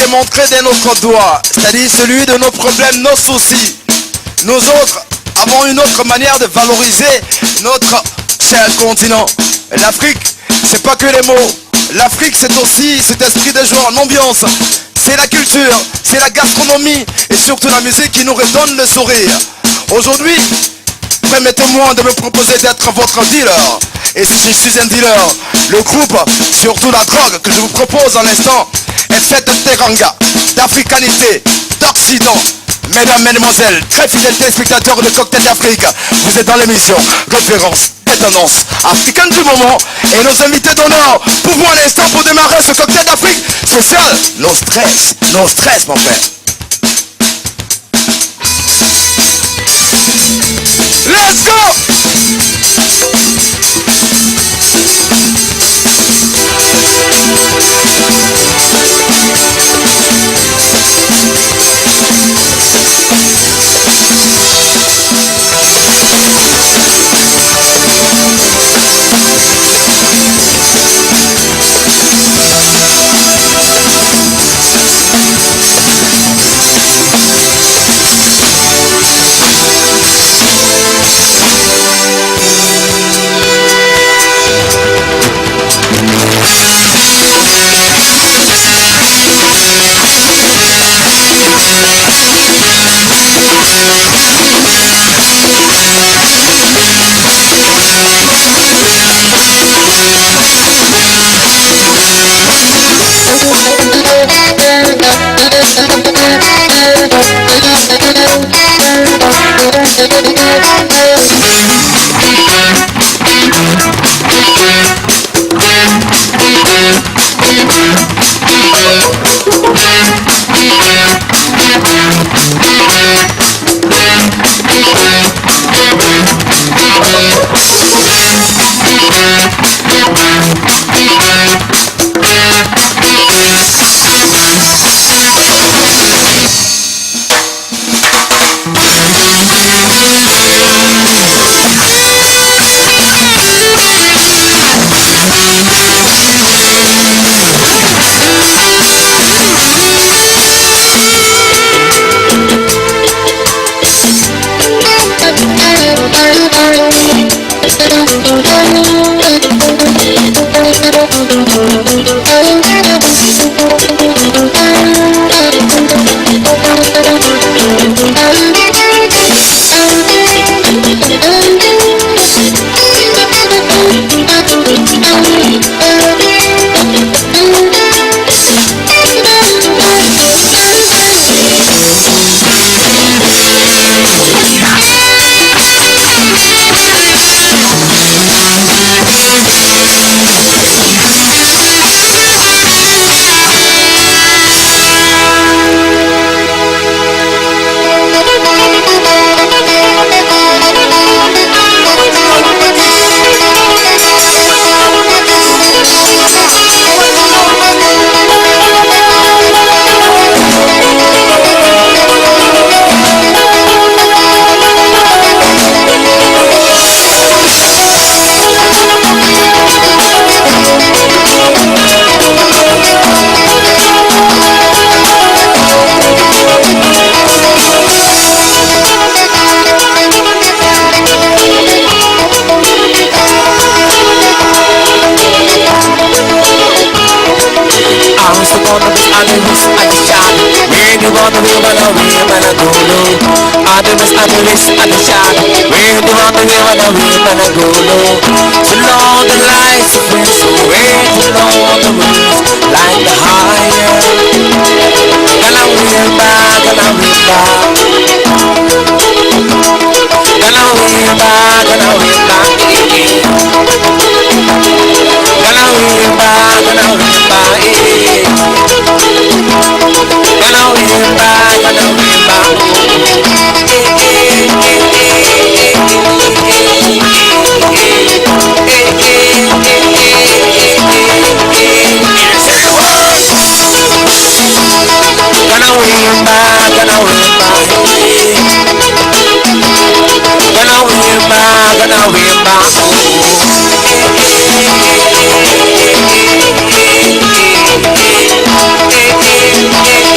montrer de notre doigt, c'est-à-dire celui de nos problèmes, nos soucis. Nous autres avons une autre manière de valoriser notre cher continent. L'Afrique, c'est pas que les mots. L'Afrique, c'est aussi cet esprit de joie, l'ambiance. C'est la culture, c'est la gastronomie et surtout la musique qui nous redonne le sourire. Aujourd'hui, permettez-moi de me proposer d'être votre dealer. Et si je suis un dealer, le groupe, surtout la drogue que je vous propose en l'instant, est faite de teranga, d'africanité, d'occident. Mesdames, mesdemoiselles, très fidèles téléspectateurs de Cocktail d'Afrique, vous êtes dans l'émission Référence et Tendance africaine du moment. Et nos invités d'honneur pour vous à l'instant pour démarrer ce Cocktail d'Afrique spécial. Nos stress mon frère. Let's go! Gonna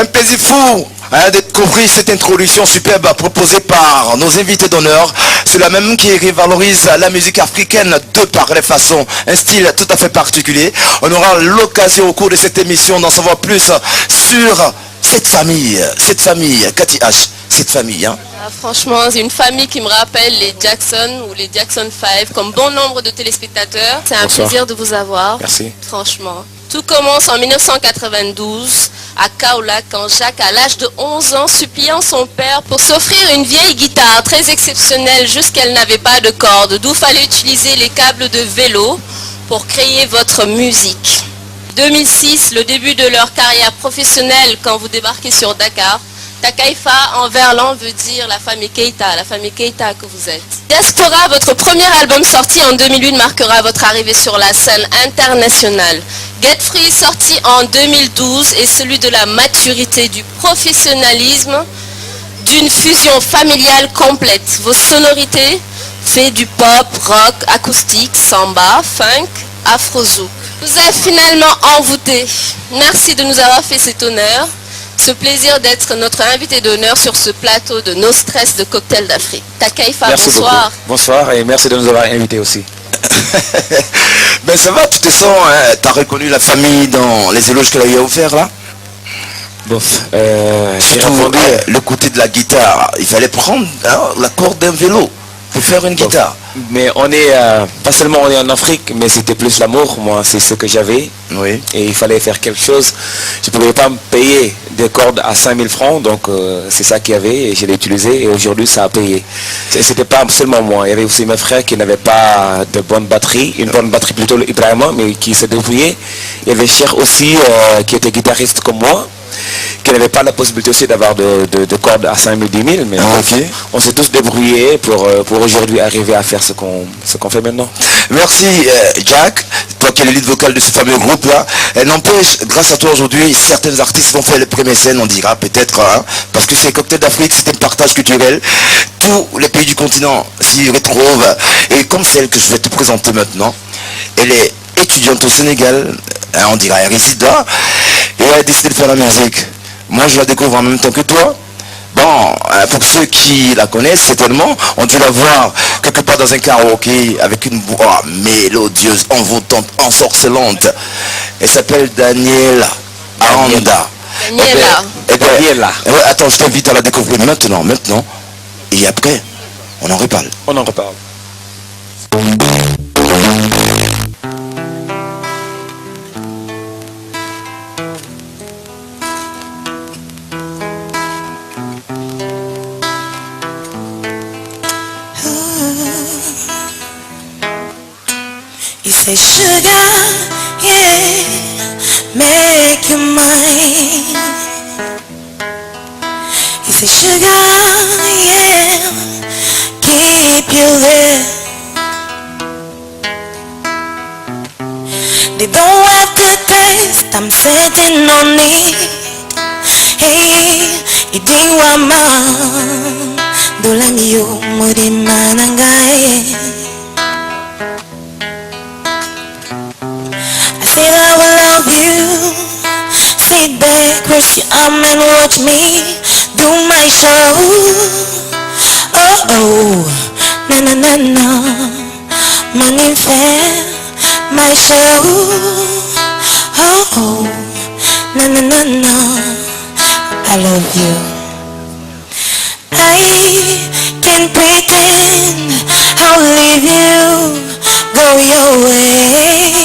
Un plaisir fou de découvrir cette introduction superbe proposée par nos invités d'honneur. C'est la même qui valorise la musique africaine de par les façons, un style tout à fait particulier. On aura l'occasion au cours de cette émission d'en savoir plus sur cette famille, Cathy H, cette famille. Hein. Franchement, c'est une famille qui me rappelle les Jackson ou les Jackson 5, comme bon nombre de téléspectateurs. C'est un plaisir de vous avoir. Merci. Franchement. Tout commence en 1992 à Kaolack quand Jacques, à l'âge de 11 ans, suppliant son père pour s'offrir une vieille guitare très exceptionnelle jusqu'elle n'avait pas de cordes, d'où fallait utiliser les câbles de vélo pour créer votre musique. 2006, le début de leur carrière professionnelle quand vous débarquez sur Dakar. Takaifa en verlan veut dire la famille Keita que vous êtes. Diaspora, votre premier album sorti en 2008 marquera votre arrivée sur la scène internationale. Get Free, sorti en 2012, est celui de la maturité, du professionnalisme, d'une fusion familiale complète. Vos sonorités fait du pop, rock, acoustique, samba, funk, afro-zouk. Vous êtes finalement envoûté. Merci de nous avoir fait cet honneur. Ce plaisir d'être notre invité d'honneur sur ce plateau de No Stress de Cocktail d'Afrique. Takaifa, bonsoir. Beaucoup. Bonsoir et merci de nous avoir invités aussi. Ben ça va, tu te sens, hein, t'as reconnu la famille dans les éloges qu'elle a eu à offert là? Bof. Surtout le côté de la guitare, il fallait prendre la corde d'un vélo pour faire une guitare. Mais on est, pas seulement on est en Afrique, mais c'était plus l'amour, moi c'est ce que j'avais. Oui. Et il fallait faire quelque chose. Je ne pouvais pas me payer des cordes à 5000 francs, donc c'est ça qu'il y avait et je l'ai utilisé et aujourd'hui ça a payé. C'était pas seulement moi, il y avait aussi mes frères qui n'avaient pas de bonne batterie, une bonne batterie plutôt Ibrahima, mais qui se débrouillait. Il y avait Cher aussi qui était guitariste comme moi, qui n'avait pas la possibilité aussi d'avoir de cordes à 5000, 10 000, mais on s'est tous débrouillés pour aujourd'hui arriver à faire ce qu'on fait maintenant. Merci Jack, toi qui es le lead vocal de ce fameux groupe là. N'empêche, grâce à toi aujourd'hui, certains artistes vont faire les premières scènes, on dira peut-être, hein, parce que c'est Cocktail d'Afrique, c'est un partage culturel. Tous les pays du continent s'y retrouvent. Et comme celle que je vais te présenter maintenant, elle est étudiante au Sénégal, hein, on dirait elle réside là, et elle a décidé de faire la musique. Moi je la découvre en même temps que toi. Bon, pour ceux qui la connaissent, certainement, on dû la voir quelque part dans un karaoké avec une voix mélodieuse, envoûtante, ensorcelante. Elle s'appelle Daniela Aranda. Daniela. Attends, je t'invite à la découvrir maintenant. Et après, on en reparle. You say sugar, yeah, make you mine. You say sugar, yeah, keep you there. They don't have to taste, I'm sitting on it. Hey, eating wama, dolangi yo mudi manangai. Say I will love you. Sit back, cross your arm and watch me do my show. Oh oh, na na na na, money fair, my show. Oh oh, na na na na, I love you. I can't pretend I'll leave you, go your way.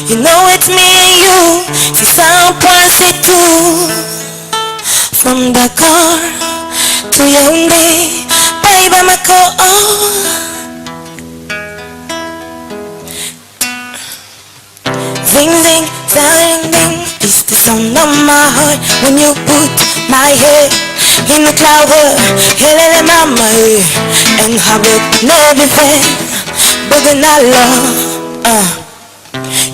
You know it's me and you, c'est ça un point c'est tout. From Dakar to Yaoundé, bye Bamako. Zing zing, zang ding, it's the sound of my heart when you put my head in the cloud. Helele mama, and how it never fail, but then I love.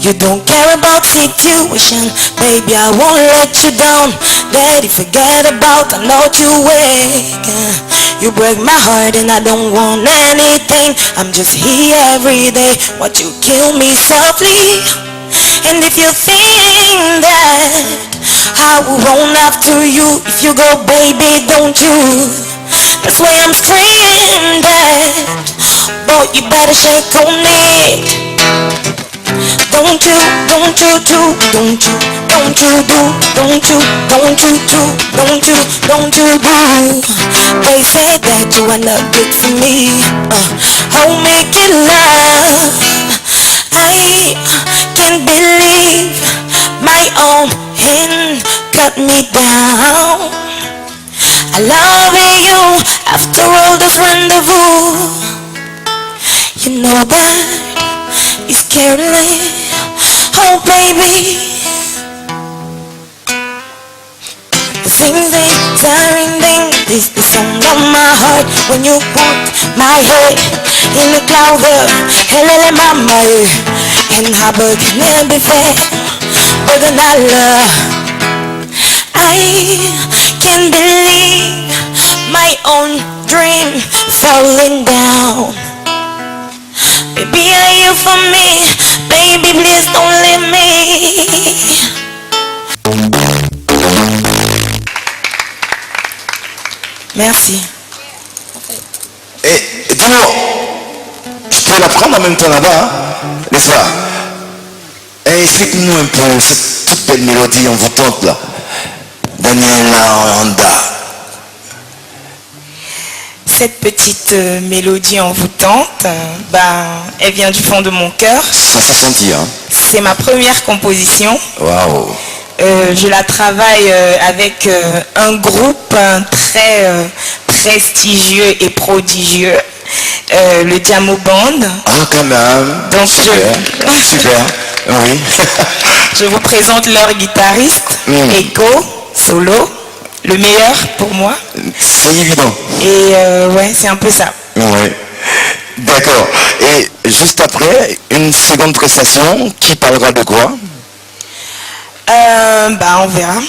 You don't care about situation, baby, I won't let you down. Daddy, forget about, I know you wake. You break my heart and I don't want anything. I'm just here every day, watch you kill me softly. And if you think that I will run after you. If you go, baby, don't you? That's why I'm screaming that. Boy, you better shake on it. Don't you do, don't you do. They say that you are not good for me. Oh, make it love. I can't believe my own hand cut me down. I love you after all this rendezvous. You know that it's Caroline. Oh baby, sing ding, tiring ding. This is the song of my heart. When you put my head in the cloud, helele mama, and how but can it be fair? But then I can't believe my own dream falling down. Baby, are you for me? Baby, please don't leave me. Merci. Et dis-moi, je peux la prendre en même temps là-bas, hein, n'est-ce pas? Et explique-nous un peu cette toute belle mélodie envoûtante là. Daniela Honda. Cette petite mélodie envoûtante, elle vient du fond de mon cœur. Ça s'est senti, hein? C'est ma première composition. Waouh! Je la travaille avec un groupe très prestigieux et prodigieux, le Diamo Band. Ah, quand même. Donc super. Oui. Je vous présente leur guitariste, Ego, solo, le meilleur pour moi. C'est évident. Et ouais, c'est un peu ça. Oui. D'accord. Et juste après, une seconde prestation qui parlera de quoi? On verra.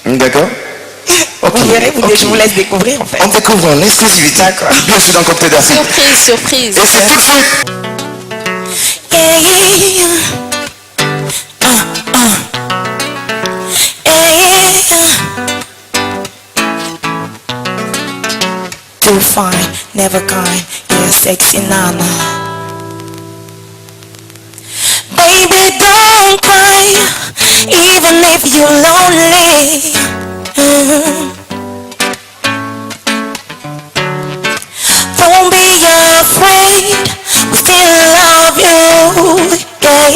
D'accord. Okay. Vous verrez, je vous laisse découvrir en fait. On découvre en exclusivité. D'accord. Bien sûr dans Cocktail d'Afrique. Surprise. Et c'est tout de suite. Too fine, never kind, you're sexy nana. Baby, don't cry, even if you're lonely. Don't be afraid, we still love you, yeah.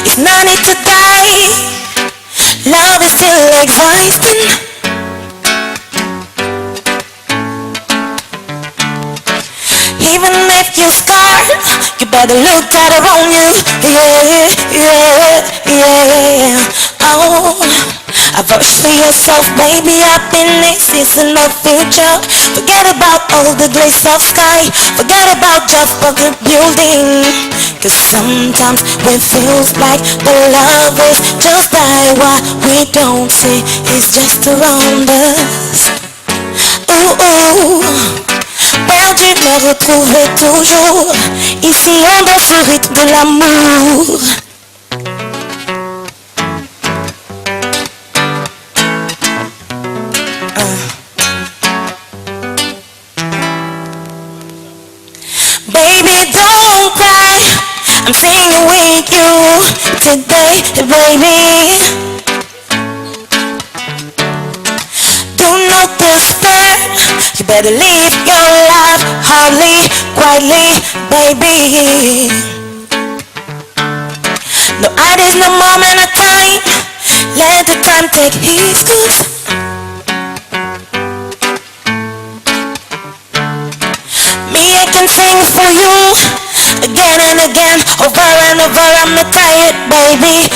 It's no need to die, love is still existing. Even if you're scarred, you better look at around you. Yeah. Oh, vouch for yourself, baby. Happiness is in the future. Forget about all the glaze of sky. Forget about just public building. Cause sometimes it feels like the love is just by what we don't see. It's just around us. Ooh. Perdu mais retrouvé toujours. Ici on danse le rythme de l'amour. Baby, don't cry, I'm singing with you today, baby. Do not despair, you better live your life hardly, quietly, baby. No ideas, no moment of time, let the time take its course. Me, I can sing for you again and again, over and over. I'm not tired, baby,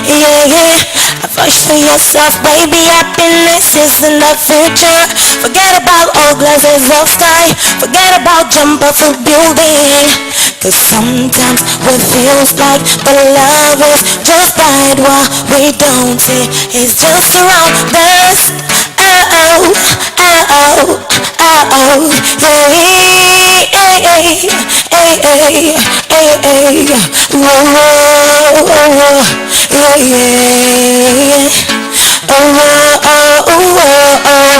yeah. Vouch for yourself, baby. Happiness is in the future. Forget about all glasses of sky. Forget about jump off a building. Cause sometimes it feels like the love is just right while we don't see. It's just around us. yeah, yeah.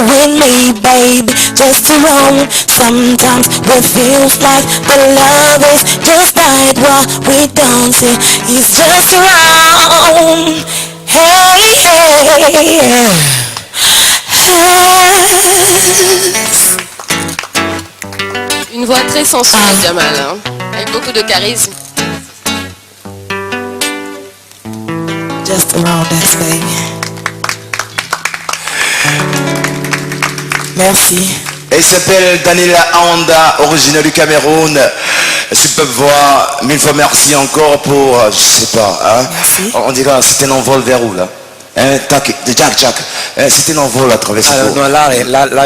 With me, baby, just around. Sometimes it feels like the love is just right while we dancing. He's just around. Hey, hey, Une voix très sensuelle, Jamal, hein, avec beaucoup de charisme. just around us, baby. Merci. Et il s'appelle Daniela Aonda, originaire du Cameroun. Superbe voix, mille fois merci encore pour, je sais pas, hein. Merci. On dirait c'était un envol vers où là, hein, Jack, c'était un envol à travers ce Non, là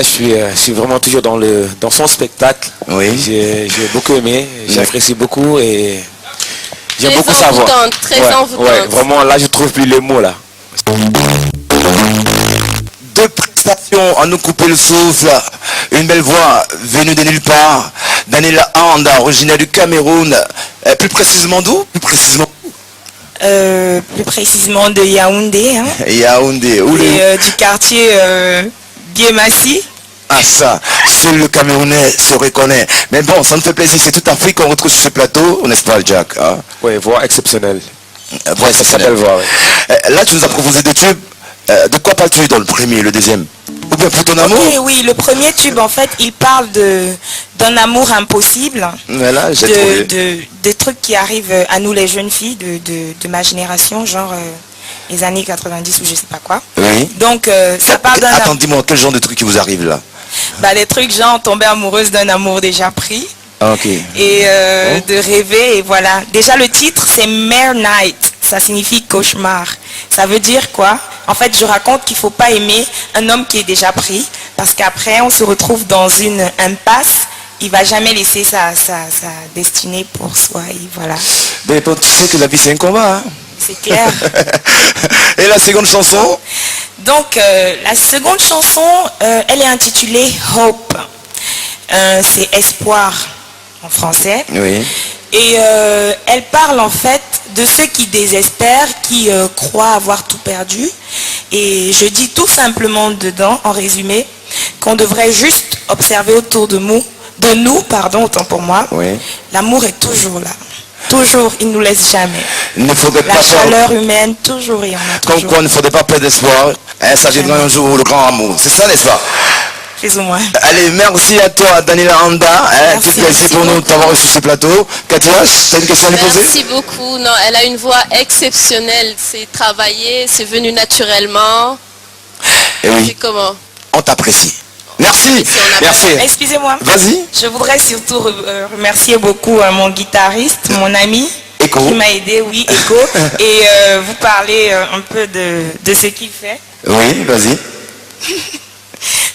je suis vraiment toujours dans son spectacle. Oui. J'ai beaucoup aimé, j'apprécie beaucoup et j'aime beaucoup sa voix. Très envoûtante. Ouais, vraiment là je trouve plus les mots là. Deux prestations à nous couper le souffle, une belle voix venue de nulle part, Daniela Aonda, originaire du Cameroun, plus précisément d'où? Plus précisément de Yaoundé, hein, Yaoundé, où et du quartier Guémassi. Ah ça, seul le Camerounais se reconnaît. Mais bon, ça me fait plaisir, c'est toute Afrique qu'on retrouve sur ce plateau, n'est-ce pas Jack, hein? Ouais, voix exceptionnelle. Voix exceptionnelle. Belle voix, ouais. Là tu nous as proposé deux tubes, de quoi parles-tu dans le premier et le deuxième? Ou bien pour ton amour? Oui, le premier tube, en fait, il parle d'un amour impossible. Voilà, j'ai trouvé. Des trucs qui arrivent à nous les jeunes filles de ma génération, genre les années 90 ou je sais pas quoi. Oui. Donc ça parle d'un Attends, dis-moi, quel genre de truc qui vous arrive là? les trucs genre tomber amoureuse d'un amour déjà pris. Ok. Et de rêver, et voilà. Déjà le titre c'est Mare Night, ça signifie cauchemar. Ça veut dire quoi? En fait je raconte qu'il faut pas aimer un homme qui est déjà pris, parce qu'après on se retrouve dans une impasse, il va jamais laisser sa destinée pour soi, et voilà. Mais bon, tu sais que la vie c'est un combat, hein? C'est clair. Et la seconde chanson? Donc la seconde chanson, elle est intitulée Hope. C'est espoir en français. Oui. Et elle parle en fait de ceux qui désespèrent, qui croient avoir tout perdu. Et je dis tout simplement dedans, en résumé, qu'on devrait juste observer autour de nous, autant pour moi. Oui. L'amour est toujours là. Toujours, il ne nous laisse jamais. Il ne faudrait La pas chaleur humaine, toujours, il y en a Comme toujours. quoi, il ne faudrait pas perdre d'espoir. Ça viendra un jour le grand amour. C'est ça, n'est-ce pas? Plus ou moins. Allez, merci à toi, Daniela Aonda. Tout plaisir pour nous de t'avoir reçu sur ce plateau. Katia, tu as une question à lui poser? Merci beaucoup. Non, elle a une voix exceptionnelle. C'est travaillé, c'est venu naturellement. Et oui, C'est comment? on t'apprécie. Merci. Merci. Excusez-moi. Vas-y. Je voudrais surtout remercier beaucoup mon guitariste, mon ami, Echo. qui m'a aidé, oui, Echo, et vous parler un peu de ce qu'il fait. Oui, vas-y.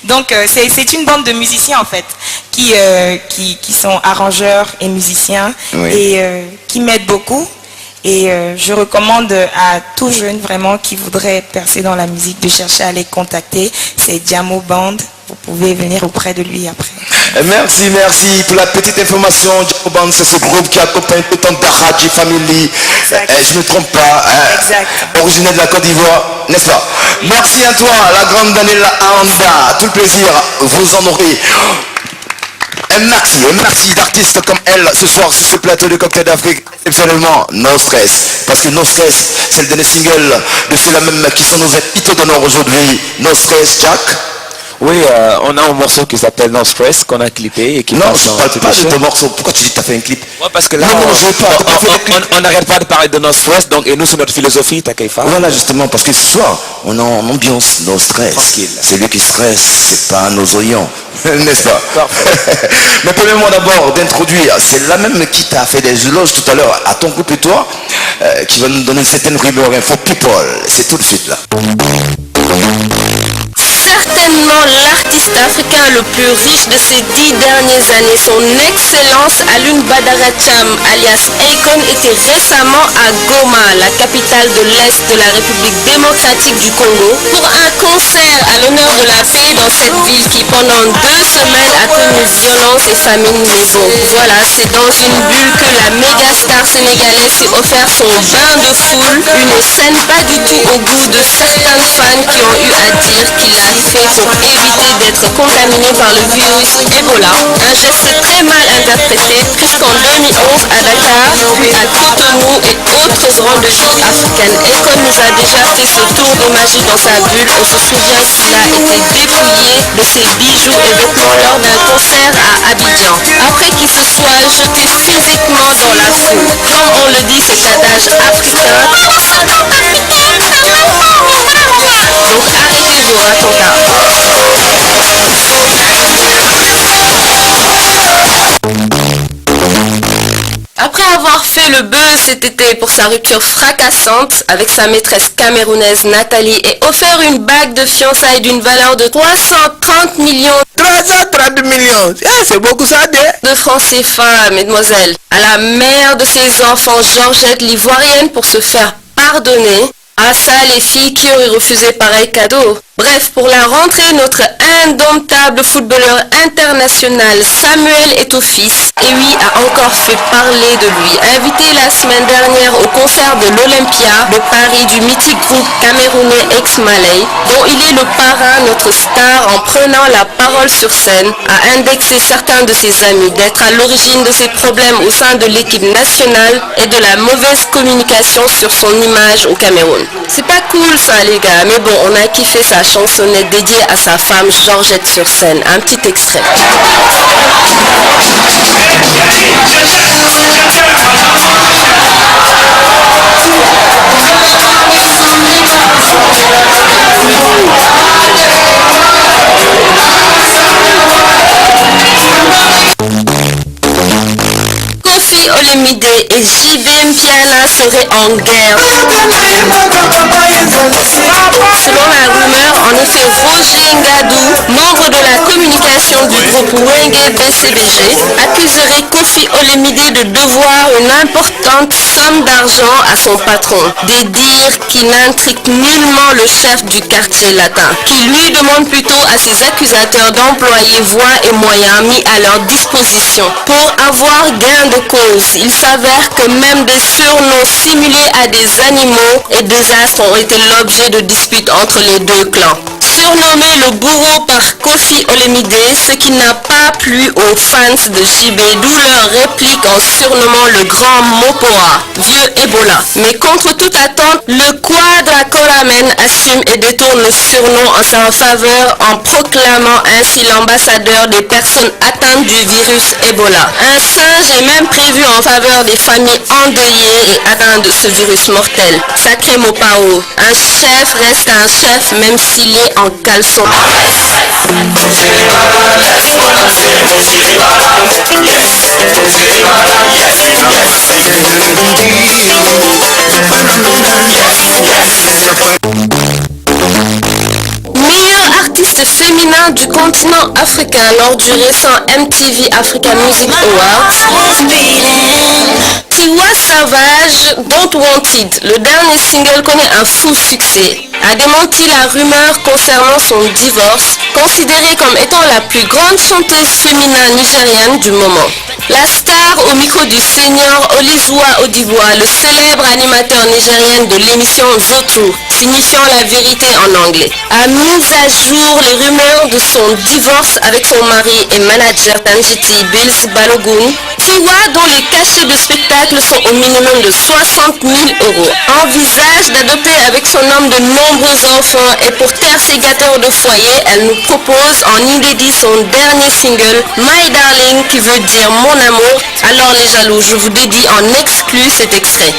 Donc c'est une bande de musiciens en fait, qui sont arrangeurs et musiciens, Oui. et qui m'aident beaucoup. Et je recommande à tout jeune vraiment qui voudrait percer dans la musique de chercher à les contacter. C'est Diamo Band. Vous pouvez venir auprès de lui après. Merci pour la petite information. Diamo Band, c'est ce groupe qui accompagne tout le temps Daraji Family. Exact. Je ne trompe pas. Exact. Originaire de la Côte d'Ivoire, n'est-ce pas? Merci à toi, la grande Daniela Aonda. Tout le plaisir, vous en aurez. Un maxi d'artistes comme elle ce soir sur ce plateau de Cocktail d'Afrique. Exceptionnellement, No Stress. Parce que No Stress, c'est le dernier single de ceux-là même qui sont nos hits d'honneur aujourd'hui. No Stress, Jack. Oui, on a un morceau qui s'appelle No Stress qu'on a clippé et qui Non, passe je dans parle toutes pas les de ton chaînes. morceau. Pourquoi tu dis que tu as fait un clip? Ouais, parce que là, Non, je veux pas. on n'arrête pas de parler de No Stress, donc et nous c'est notre philosophie, t'as qu'à y faire. Voilà justement, parce que ce soir, on est en ambiance, no stress. Tranquille. C'est lui qui stresse, c'est pas nos oignons, n'est-ce pas? Parfait. Mais permets-moi d'abord d'introduire, c'est la même qui t'a fait des éloges tout à l'heure à ton groupe et toi, qui va nous donner certaines rumeurs info people. C'est tout de suite là. Certainement l'artiste africain le plus riche de ces 10 dernières années, son Excellence Alun Badara Cham, alias Akon, était récemment à Goma, la capitale de l'Est de la République démocratique du Congo, pour un concert à l'honneur de la paix dans cette ville qui, pendant 2 semaines, a connu violence et famine. Mais bon, voilà, c'est dans une bulle que la méga star sénégalaise s'est offert son bain de foule, une scène pas du tout au goût de certains fans qui ont eu à dire qu'il l'a fait pour éviter d'être contaminé par le virus Ebola. Un geste très mal interprété puisqu'en 2011 à Dakar, puis à Cotonou et autres grandes villes africaines, Akon nous a déjà fait ce tour de magie dans sa bulle. On se souvient qu'il a été dépouillé de ses bijoux et vêtements lors d'un concert à Abidjan, après qu'il se soit jeté physiquement dans la foule. Comme on le dit, cet adage africain. Donc arrêtez vos attentats. Après avoir fait le buzz cet été pour sa rupture fracassante avec sa maîtresse camerounaise Nathalie et offert une bague de fiançailles d'une valeur de 330 millions 330 millions, c'est beaucoup ça, de francs CFA, mesdemoiselles, à la mère de ses enfants, Georgette l'Ivoirienne, pour se faire pardonner. Ah ça, les filles qui auraient refusé pareil cadeau. Bref, pour la rentrée, notre indomptable footballeur international Samuel Eto'o-Fils, et oui, a encore fait parler de lui. Invité la semaine dernière au concert de l'Olympia de Paris du mythique groupe camerounais Ex-Malay, dont il est le parrain, notre star, en prenant la parole sur scène, a indexé certains de ses amis d'être à l'origine de ses problèmes au sein de l'équipe nationale et de la mauvaise communication sur son image au Cameroun. C'est pas cool ça les gars, mais bon, on a kiffé sa chansonnette dédiée à sa femme Georgette sur scène. Un petit extrait. Koffi Olomide et JB Mpiana seraient en guerre. Selon la rumeur, en effet, Roger Ngadou, membre de la communication du groupe Wenge BCBG, accuserait Koffi Olomide de devoir une importante somme d'argent à son patron. Des dires qui n'intriguent nullement le chef du quartier latin, qui lui demande plutôt à ses accusateurs d'employer voies et moyens mis à leur disposition pour avoir gain de cause. Il s'avère que même des surnoms similés à des animaux et des astres ont été l'objet de disputes entre les deux clans. Surnommé le bourreau par Koffi Olomide, ce qui n'a pas plu aux fans de JB, d'où leur réplique en surnommant le grand Mopoa, vieux Ebola. Mais contre toute attente, le Quadracoramen assume et détourne le surnom en sa faveur en proclamant ainsi l'ambassadeur des personnes atteintes du virus Ebola. Un singe est même prévu en faveur des familles endeuillées et atteintes de ce virus mortel. Sacré Mopao, un chef reste un chef même s'il est en caleçon. Meilleur artiste féminin du continent africain lors du récent MTV Africa Music Awards, Tiwa Savage, Don't Want It, le dernier single connaît un fou succès, a démenti la rumeur concernant son divorce, considérée comme étant la plus grande chanteuse féminine nigériane du moment. La star au micro du senior Olizua Odibois, le célèbre animateur nigérien de l'émission Zoto, signifiant la vérité en anglais, a mis à jour les rumeurs de son divorce avec son mari et manager Tanjiti Bills Balogun. Tiwa, dont les cachets de spectacle sont au minimum de 60 000 €, envisage d'adopter avec son homme de nombreux enfants et pour taire ses gâteurs de foyer, elle nous propose en inédit son dernier single My Darling, qui veut dire mon amour. Alors les jaloux, je vous dédie en exclu cet extrait.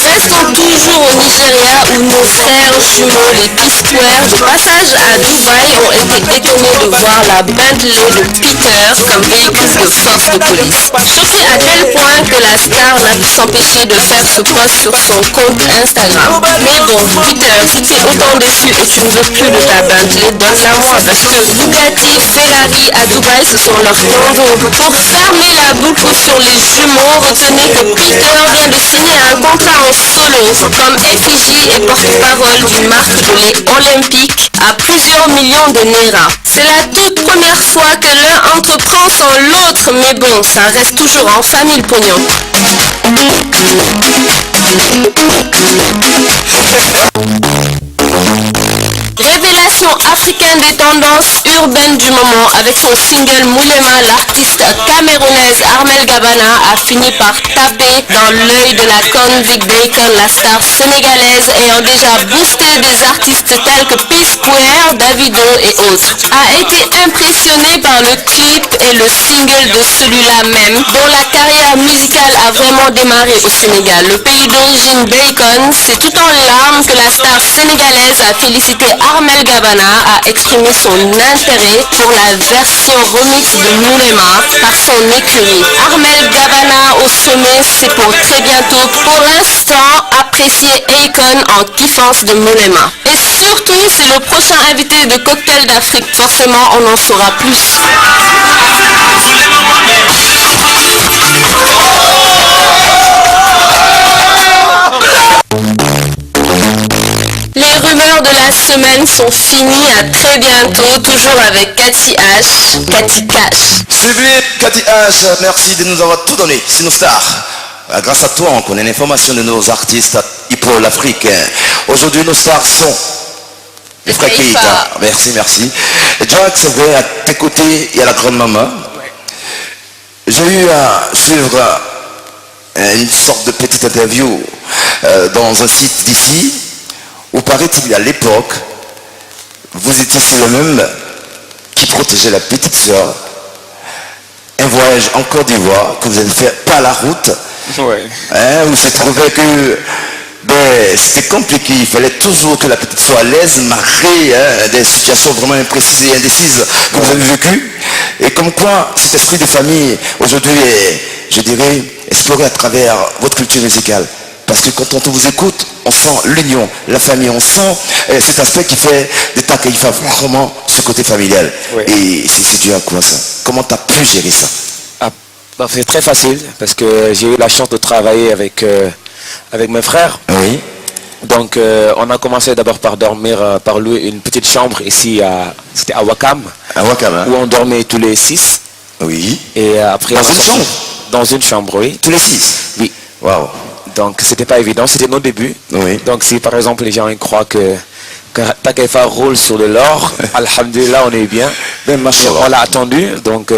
Restons toujours au Nigeria où nos frères jumeaux, les P-Square, de passage à Dubaï, ont été étonnés de voir la Bentley de Peter comme véhicule de force de police. Choqués à tel point que la star n'a pu s'empêcher de faire ce post sur son compte Instagram. Mais bon, Peter, si tu es autant déçu et tu ne veux plus de ta Bentley, donne-la-moi parce que Bugatti, Ferrari à Dubaï, ce sont leurs tangos. Pour fermer la boucle sur les jumeaux, retenez que Peter vient de signer un contrat en solo comme effigie et porte-parole d'une marque de lait olympique à plusieurs millions de Naira. C'est la toute première fois que l'un entreprend sans l'autre, mais bon, ça reste toujours en famille le pognon. Révélation africaine des tendances urbaines du moment avec son single Moulema, l'artiste camerounaise Armel Gabana a fini par taper dans l'œil de la convict Bacon, la star sénégalaise ayant déjà boosté des artistes tels que P-Square, Davido et autres. A été impressionné par le clip et le single de celui-là même, dont la carrière musicale a vraiment démarré au Sénégal. Le pays d'origine Bacon, c'est tout en larmes que la star sénégalaise a félicité Armel Gabana, a exprimé son intérêt pour la version remix de Moulema par son écurie. Armel Gabana au sommet, c'est pour très bientôt. Pour l'instant, appréciez Akon en kiffance de Moulema. Et surtout, c'est le prochain invité de Cocktail d'Afrique. Forcément, on en saura plus. Les rumeurs de la semaine sont finies, à très bientôt, toujours avec Cathy H, Cathy Cash. Sublime Cathy H, merci de nous avoir tout donné, c'est nos stars. Grâce à toi, on connaît l'information de nos artistes hip-hop africains. Aujourd'hui, nos stars sont les frères Keita. Merci, merci. Jack, c'est vrai, à tes côtés, il y a la grande maman. J'ai eu à suivre une sorte de petite interview dans un site d'ici, où paraît-il à l'époque, vous étiez sur le même qui protégeait la petite soeur. Un voyage en Côte d'Ivoire que vous avez fait par la route. Ouais. Où se trouvait que c'était compliqué. Il fallait toujours que la petite soit à l'aise, malgré des situations vraiment imprécises et indécises que vous avez vécues. Et comme quoi, cet esprit de famille, aujourd'hui, est, je dirais, exploré à travers votre culture musicale. Parce que quand on vous écoute, on sent l'union, la famille, on sent cet aspect qui fait de ta Kaifa vraiment ce côté familial. Oui. Et c'est dû à quoi ça? Comment tu as pu gérer ça? C'est très facile parce que j'ai eu la chance de travailler avec mes frères. Oui. Donc on a commencé d'abord par dormir, par louer une petite chambre ici, c'était à Wakam. À Wakam, hein? Où on dormait tous les 6. Oui. Et après, dans une chambre? Dans une chambre, oui. Tous les 6? Oui. Waouh. Donc c'était pas évident, c'était nos débuts. Oui. Donc si par exemple les gens ils croient que Takaifa roule sur de l'or, alhamdulillah on est bien. Ben, on l'a attendu, donc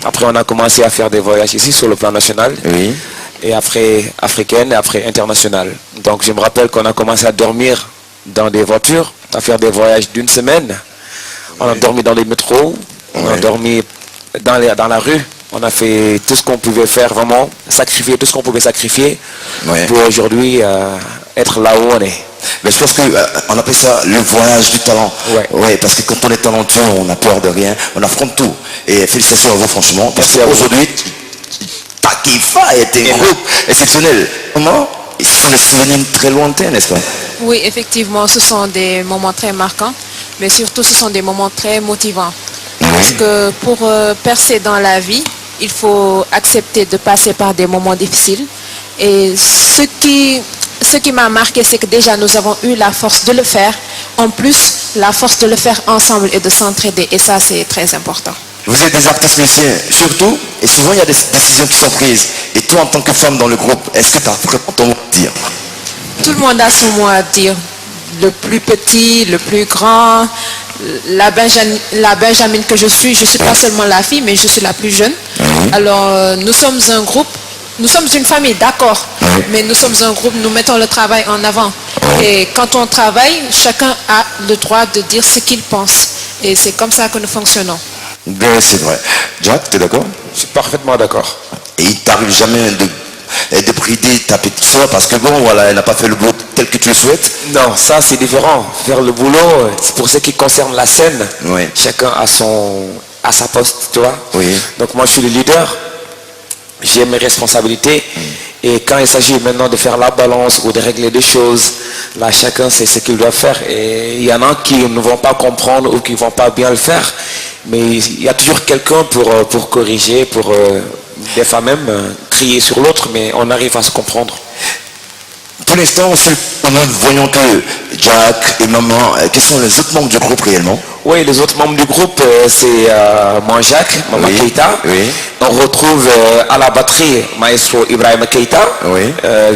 après on a commencé à faire des voyages ici sur le plan national. Oui. Et après africaine et après international. Donc je me rappelle qu'on a commencé à dormir dans des voitures, à faire des voyages d'une semaine. On a dormi dans les métros, on a dormi dans la rue. On a fait tout ce qu'on pouvait faire, vraiment, sacrifier tout ce qu'on pouvait sacrifier pour aujourd'hui être là où on est. Mais je pense qu'on appelle ça le voyage du talent. Ouais, parce que quand on est talentueux, on n'a peur de rien, on affronte tout. Et félicitations à vous franchement, parce qu'aujourd'hui, Takaifa est un groupe exceptionnel. Comment? Ce sont des souvenirs très lointains, n'est-ce pas? Oui, effectivement, ce sont des moments très marquants, mais surtout ce sont des moments très motivants. Parce que pour percer dans la vie, il faut accepter de passer par des moments difficiles. Et ce qui m'a marqué, c'est que déjà nous avons eu la force de le faire. En plus, la force de le faire ensemble et de s'entraider. Et ça, c'est très important. Vous êtes des artistes musiciens, surtout, et souvent il y a des décisions qui sont prises. Et toi, en tant que femme dans le groupe, est-ce que tu as vraiment ton mot à dire? Tout le monde a son mot à dire. Le plus petit, le plus grand, la Benjamin que je suis pas seulement la fille, mais je suis la plus jeune. Alors, nous sommes un groupe, nous sommes une famille, d'accord, mais nous sommes un groupe, nous mettons le travail en avant. Et quand on travaille, chacun a le droit de dire ce qu'il pense. Et c'est comme ça que nous fonctionnons. Ben, c'est vrai. Jack, tu es d'accord? Je suis parfaitement d'accord. Et il t'arrive jamais débrider ta petite soeur parce que bon, voilà, elle n'a pas fait le boulot tel que tu le souhaites? Non, ça c'est différent. Faire le boulot, c'est pour ce qui concerne la scène. Oui. Chacun a sa poste, tu vois. Oui. Donc moi je suis le leader. J'ai mes responsabilités. Et quand il s'agit maintenant de faire la balance ou de régler des choses, là chacun sait ce qu'il doit faire. Et il y en a qui ne vont pas comprendre ou qui ne vont pas bien le faire. Mais il y a toujours quelqu'un pour corriger, pour des fois même crier sur l'autre, mais on arrive à se comprendre. Pour l'instant, voyons que Jack et Maman, quels sont les autres membres du groupe réellement? Oui, les autres membres du groupe, c'est moi Jacques, Maman Keita. Oui. On retrouve à la batterie Maestro Ibrahim Keita, Oui.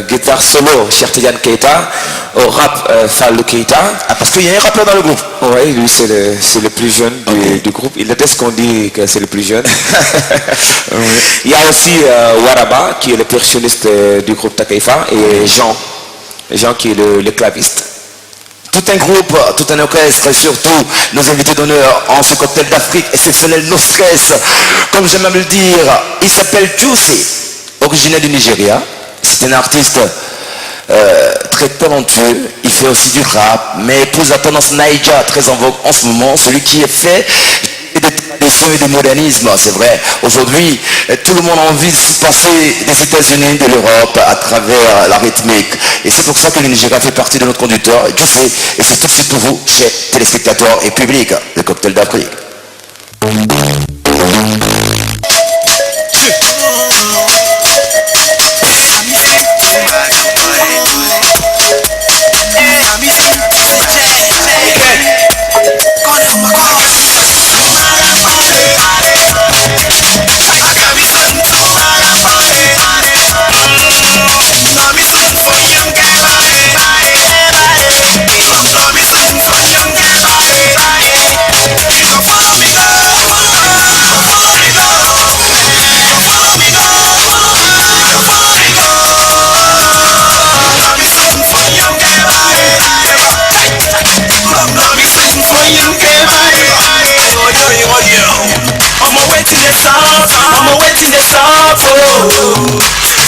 Guitare solo Cheikh Tidiane Keita, au rap Fallou Keita. Ah, parce qu'il y a un rappeur dans le groupe. Oui, lui c'est le plus jeune du groupe. Il déteste qu'on dit que c'est le plus jeune. Oui. Il y a aussi Waraba qui est le percussionniste du groupe Takaifa et Jean qui est le claviste. Tout un groupe, tout un orchestre et surtout nos invités d'honneur en ce cocktail d'Afrique exceptionnel No Stress. Comme j'aime à me le dire, il s'appelle Juicy, originaire du Nigeria. C'est un artiste très talentueux. Il fait aussi du rap, mais épouse la tendance Naija très en vogue en ce moment, celui qui est fait des traditions et du modernisme, c'est vrai. Aujourd'hui, tout le monde a envie de se passer des États-Unis, de l'Europe, à travers la rythmique. Et c'est pour ça que le Nigeria fait partie de notre conducteur. Et c'est tout de suite pour vous, chers téléspectateurs et public, le cocktail d'Afrique.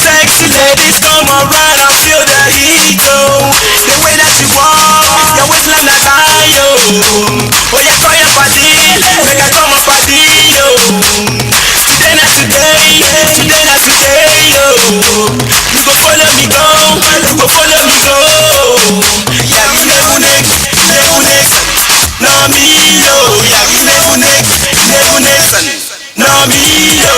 Sexy ladies, come around and feel the heat, oh. The way that you walk, your waistline like iron. Oh, you call your body, make I come up body, yo. Today not today, today not today, yo. You go follow me go, you go follow me go. Yeah, we never next, no me, yo. Yeah, we never next, no me, yo.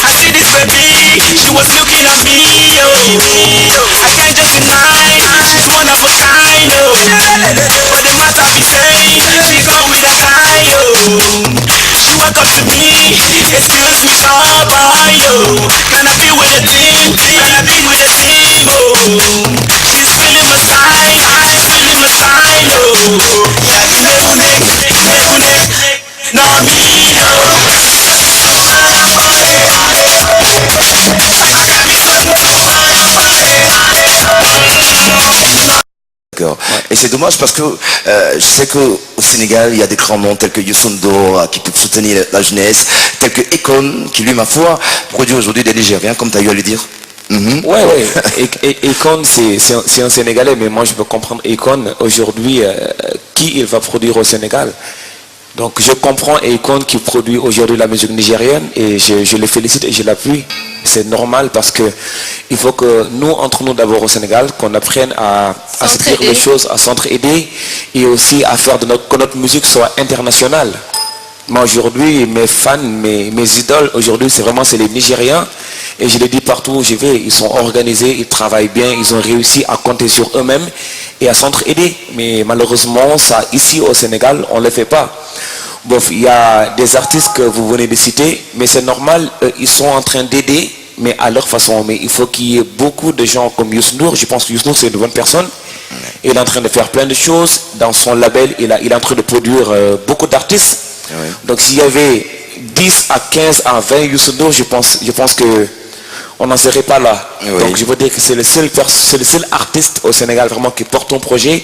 I see this baby, she was looking at me, yo. I can't just deny, she's one of a kind, yo. But the matter be saying, she come with a guy, yo. She walk up to me, excuse me, star boy, yo. Can I be with a team? Can I be with a team, oh? She's feeling my style, yo. Yeah, you never next, no me, yo. Et c'est dommage parce que je sais qu'au Sénégal, il y a des grands noms tels que Youssou N'Dour qui peuvent soutenir la jeunesse, tels que Akon qui lui, ma foi, produit aujourd'hui des Nigériens, comme tu as eu à le dire. Ouais. Akon, c'est un Sénégalais, mais moi je peux comprendre Akon aujourd'hui, qui il va produire au Sénégal. Donc je comprends Akon qui produit aujourd'hui la musique nigérienne et je le félicite et je l'appuie. C'est normal parce que il faut que nous, entre nous d'abord au Sénégal, qu'on apprenne à se dire les choses, à s'entraider et aussi à faire que notre musique soit internationale. Moi aujourd'hui, mes fans, mes idoles aujourd'hui, c'est les Nigériens. Et je le dis partout où je vais, ils sont organisés, ils travaillent bien, ils ont réussi à compter sur eux-mêmes. et à s'entraider. Mais malheureusement, ça, ici au Sénégal, on ne le fait pas. Bon, il y a des artistes que vous venez de citer, mais c'est normal, ils sont en train d'aider, mais à leur façon. Mais il faut qu'il y ait beaucoup de gens comme Youssou N'Dour. Je pense que Youssou N'Dour, c'est une bonne personne. Il est en train de faire plein de choses. Dans son label, il est en train de produire beaucoup d'artistes. Oui. Donc s'il y avait 10 à 15 à 20 Youssou N'Dour, je pense que on n'en serait pas là. Oui. Donc je veux dire que c'est le seul artiste au Sénégal vraiment qui porte ton projet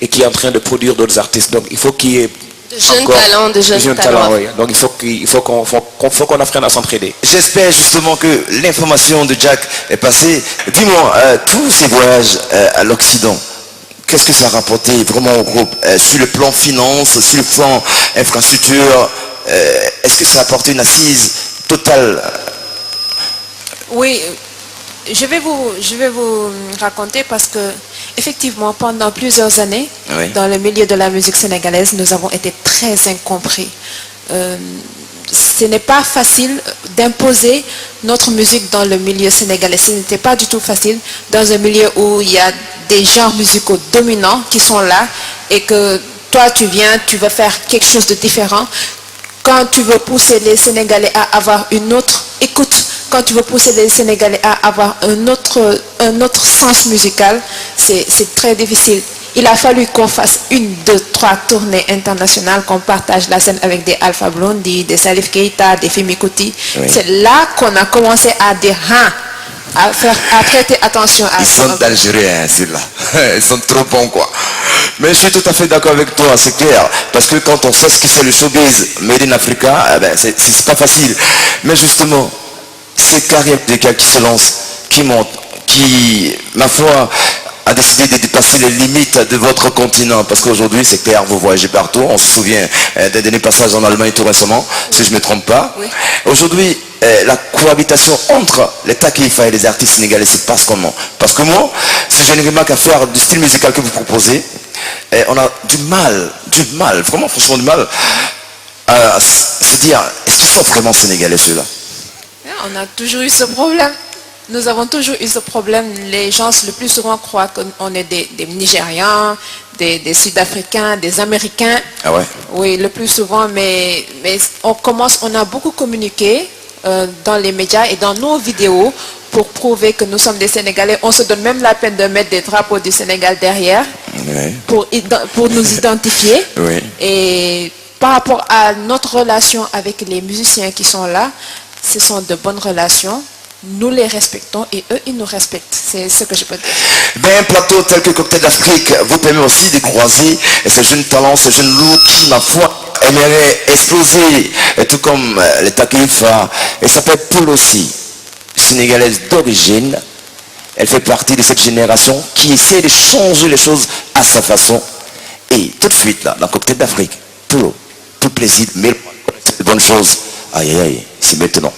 et qui est en train de produire d'autres artistes. Donc il faut qu'il y ait De jeunes talents. oui. Donc il faut qu'on apprenne à s'entraider. J'espère justement que l'information de Jack est passée. Dis-moi, tous ces voyages à l'Occident, qu'est-ce que ça a rapporté vraiment au groupe sur le plan finance, sur le plan infrastructure, est-ce que ça a apporté une assise totale? Oui, je vais vous raconter parce que effectivement pendant plusieurs années, Oui. dans le milieu de la musique sénégalaise, nous avons été très incompris. Ce n'est pas facile d'imposer notre musique dans le milieu sénégalais. Ce n'était pas du tout facile dans un milieu où il y a des genres musicaux dominants qui sont là et que toi tu viens, tu veux faire quelque chose de différent. Quand tu veux pousser les Sénégalais à avoir une autre écoute, quand tu veux pousser les Sénégalais à avoir un autre sens musical, c'est très difficile. Il a fallu qu'on fasse 1, 2, 3 tournées internationales, qu'on partage la scène avec des Alpha Blondy, des Salif Keita, des Femi Kuti. Oui. C'est là qu'on a commencé à dire, à prêter attention à Ils sont d'Algériens, ceux-là. Ils sont trop bons, quoi. Mais je suis tout à fait d'accord avec toi, c'est clair. Parce que quand on sait ce que c'est le showbiz made in Africa, eh ben, c'est pas facile. Mais justement, cette carrière musicale qui se lance, qui monte, qui, ma foi, a décidé de dépasser les limites de votre continent. Parce qu'aujourd'hui, c'est clair, vous voyagez partout. On se souvient des derniers passages en Allemagne tout récemment, si je ne me trompe pas. Oui. Aujourd'hui, la cohabitation entre les Takifa et les artistes sénégalais se passe comment? Parce que moi, si j'ai une remarque à faire du style musical que vous proposez, on a du mal, vraiment franchement du mal à se dire, est-ce qu'ils sont vraiment sénégalais ceux-là? On a toujours eu ce problème. Nous avons toujours eu ce problème. Les gens le plus souvent croient qu'on est des Nigérians, des Sud-Africains, des Américains. Ah ouais? Oui, le plus souvent, mais on a beaucoup communiqué dans les médias et dans nos vidéos pour prouver que nous sommes des Sénégalais. On se donne même la peine de mettre des drapeaux du Sénégal derrière Oui. pour nous identifier. Oui. Et par rapport à notre relation avec les musiciens qui sont là, ce sont de bonnes relations. Nous les respectons et eux, ils nous respectent. C'est ce que je peux dire. Ben, un plateau tel que Cocktail d'Afrique vous permet aussi de croiser ces jeunes talents, ces jeunes loups qui, ma foi, aimeraient exploser, et tout comme les Takifa. Elle s'appelle Poul aussi, sénégalaise d'origine. Elle fait partie de cette génération qui essaie de changer les choses à sa façon. Et tout de suite, là, dans Cocktail d'Afrique, Poul, tout plaisir, mais de bonnes choses. Aïe, aïe, aïe, c'est maintenant.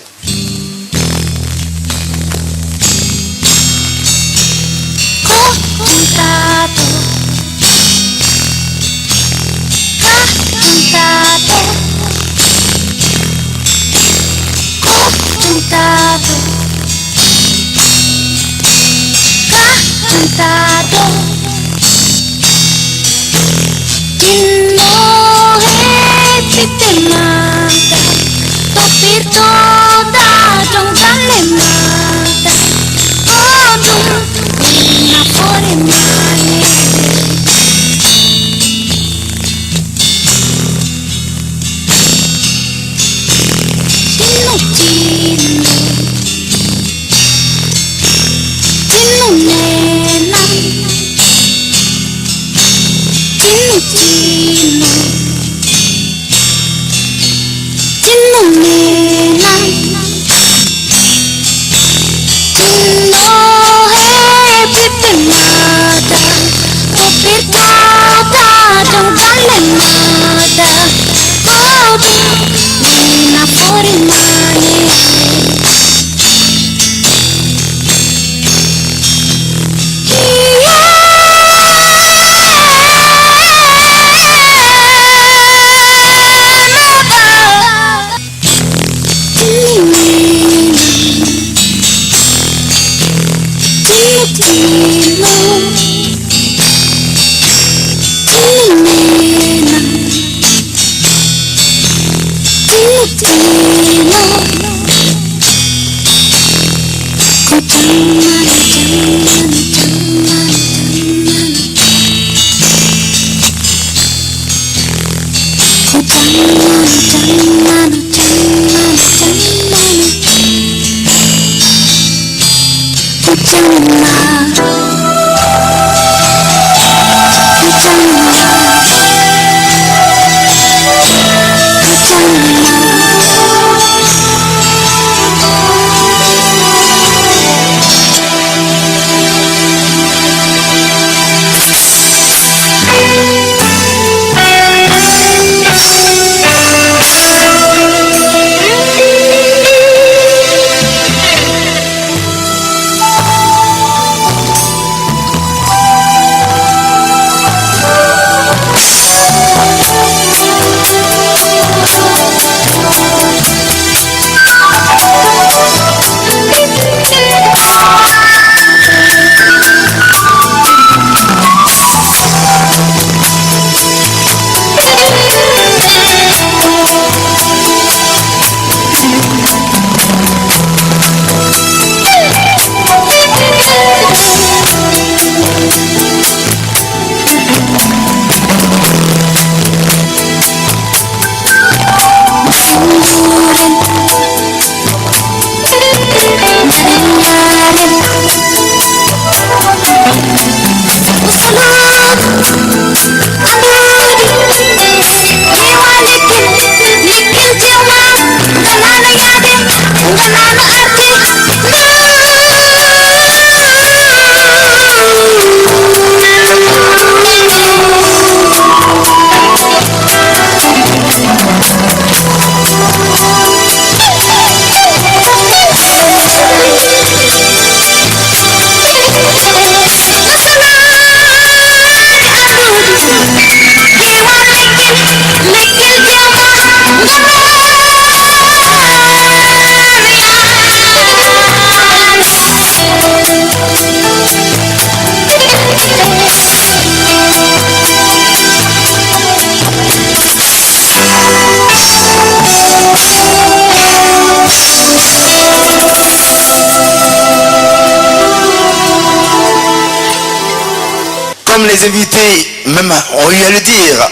Comme les invités même ont eu à le dire,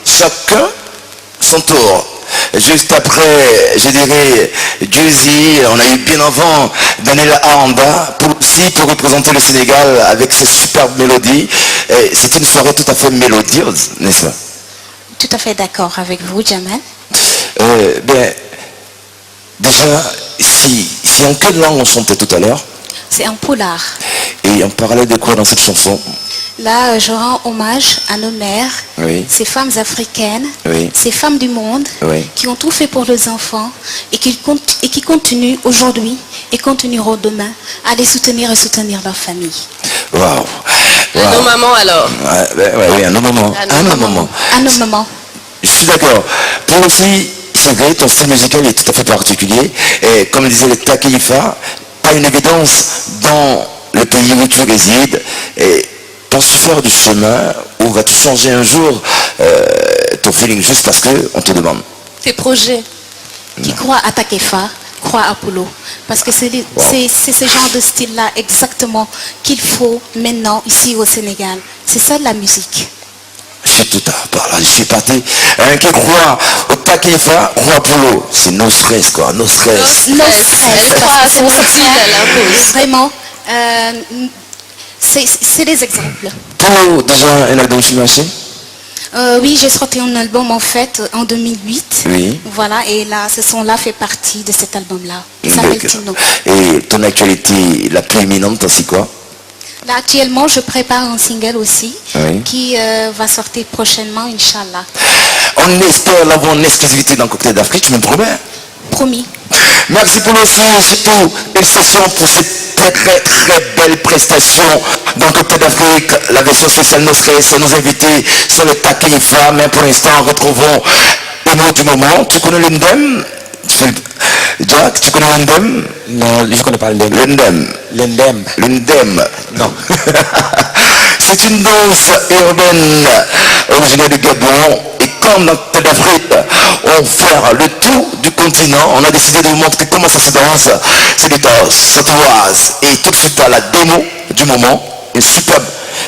chacun son tour. Juste après, je dirais, Juicy, on a eu bien avant Daniel Aranda pour représenter le Sénégal avec ses superbes mélodies. C'est une soirée tout à fait mélodieuse, n'est-ce pas? Tout à fait d'accord avec vous, Jamal. Déjà, si en quelle langue on chantait tout à l'heure? C'est un polar. Et on parlait de quoi dans cette chanson? Là, je rends hommage à nos mères, Oui. ces femmes africaines, Oui. ces femmes du monde Oui. qui ont tout fait pour les enfants et qui continuent aujourd'hui et continueront demain à les soutenir et soutenir leur famille. Waouh. À nos mamans alors. Oui, à nos mamans. À nos mamans. À nos mamans. Je suis d'accord. Toi aussi, c'est vrai, ton style musical est tout à fait particulier. Et comme disait le Takeifa, pas une évidence dans le pays où tu résides. Et penses-tu faire du chemin ou vas-tu changer un jour ton feeling juste parce qu'on te demande? Tes projets. Qui croient à Takefa, croient à Polo. Parce que c'est ce genre de style-là exactement qu'il faut maintenant ici au Sénégal. C'est ça de la musique. Je suis tout à part là, je suis parti. Un qui croit au Takeifa, croit à Polo. C'est no stress quoi, no stress. No stress. Elle croit à son style, elle impose. Vraiment, c'est des exemples. Polo, déjà un album sur le marché? Oui, j'ai sorti un album en fait en 2008. Oui. Voilà, et là, ce son-là fait partie de cet album-là. Il s'appelle Tino. Et ton actualité la plus éminente, c'est quoi? Là, actuellement, je prépare un single aussi Oui. qui va sortir prochainement, Inch'Allah. On espère l'avoir en exclusivité dans Cocktail d'Afrique, tu me promets? Promis. Merci pour le son, surtout félicitations pour cette très belle prestation dans Cocktail d'Afrique, la version spéciale No Stress, nos invités sur le Takeifa, mais pour l'instant retrouvons les mots du moment. Tu connais l'Undem? Jack, tu connais l'Undem? Non, je ne connais pas l'Undem. l'Undem. L'Undem. Non. C'est une danse urbaine originaire du Gabon. Et comme dans Cocktail d'Afrique, on allons faire le tour du continent. On a décidé de vous montrer comment ça se danse. C'est des danses sautoises. Et tout de suite à la démo du moment, une superbe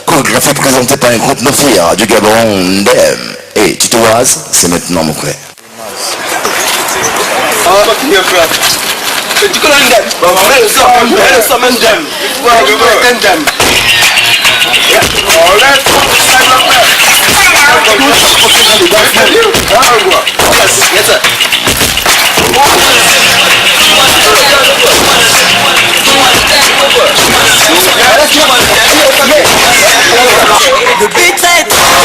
chorégraphie présentée par un groupe Nofir du Gabon, Ndem. Et Titoise, c'est maintenant mon frère. Le beat est trop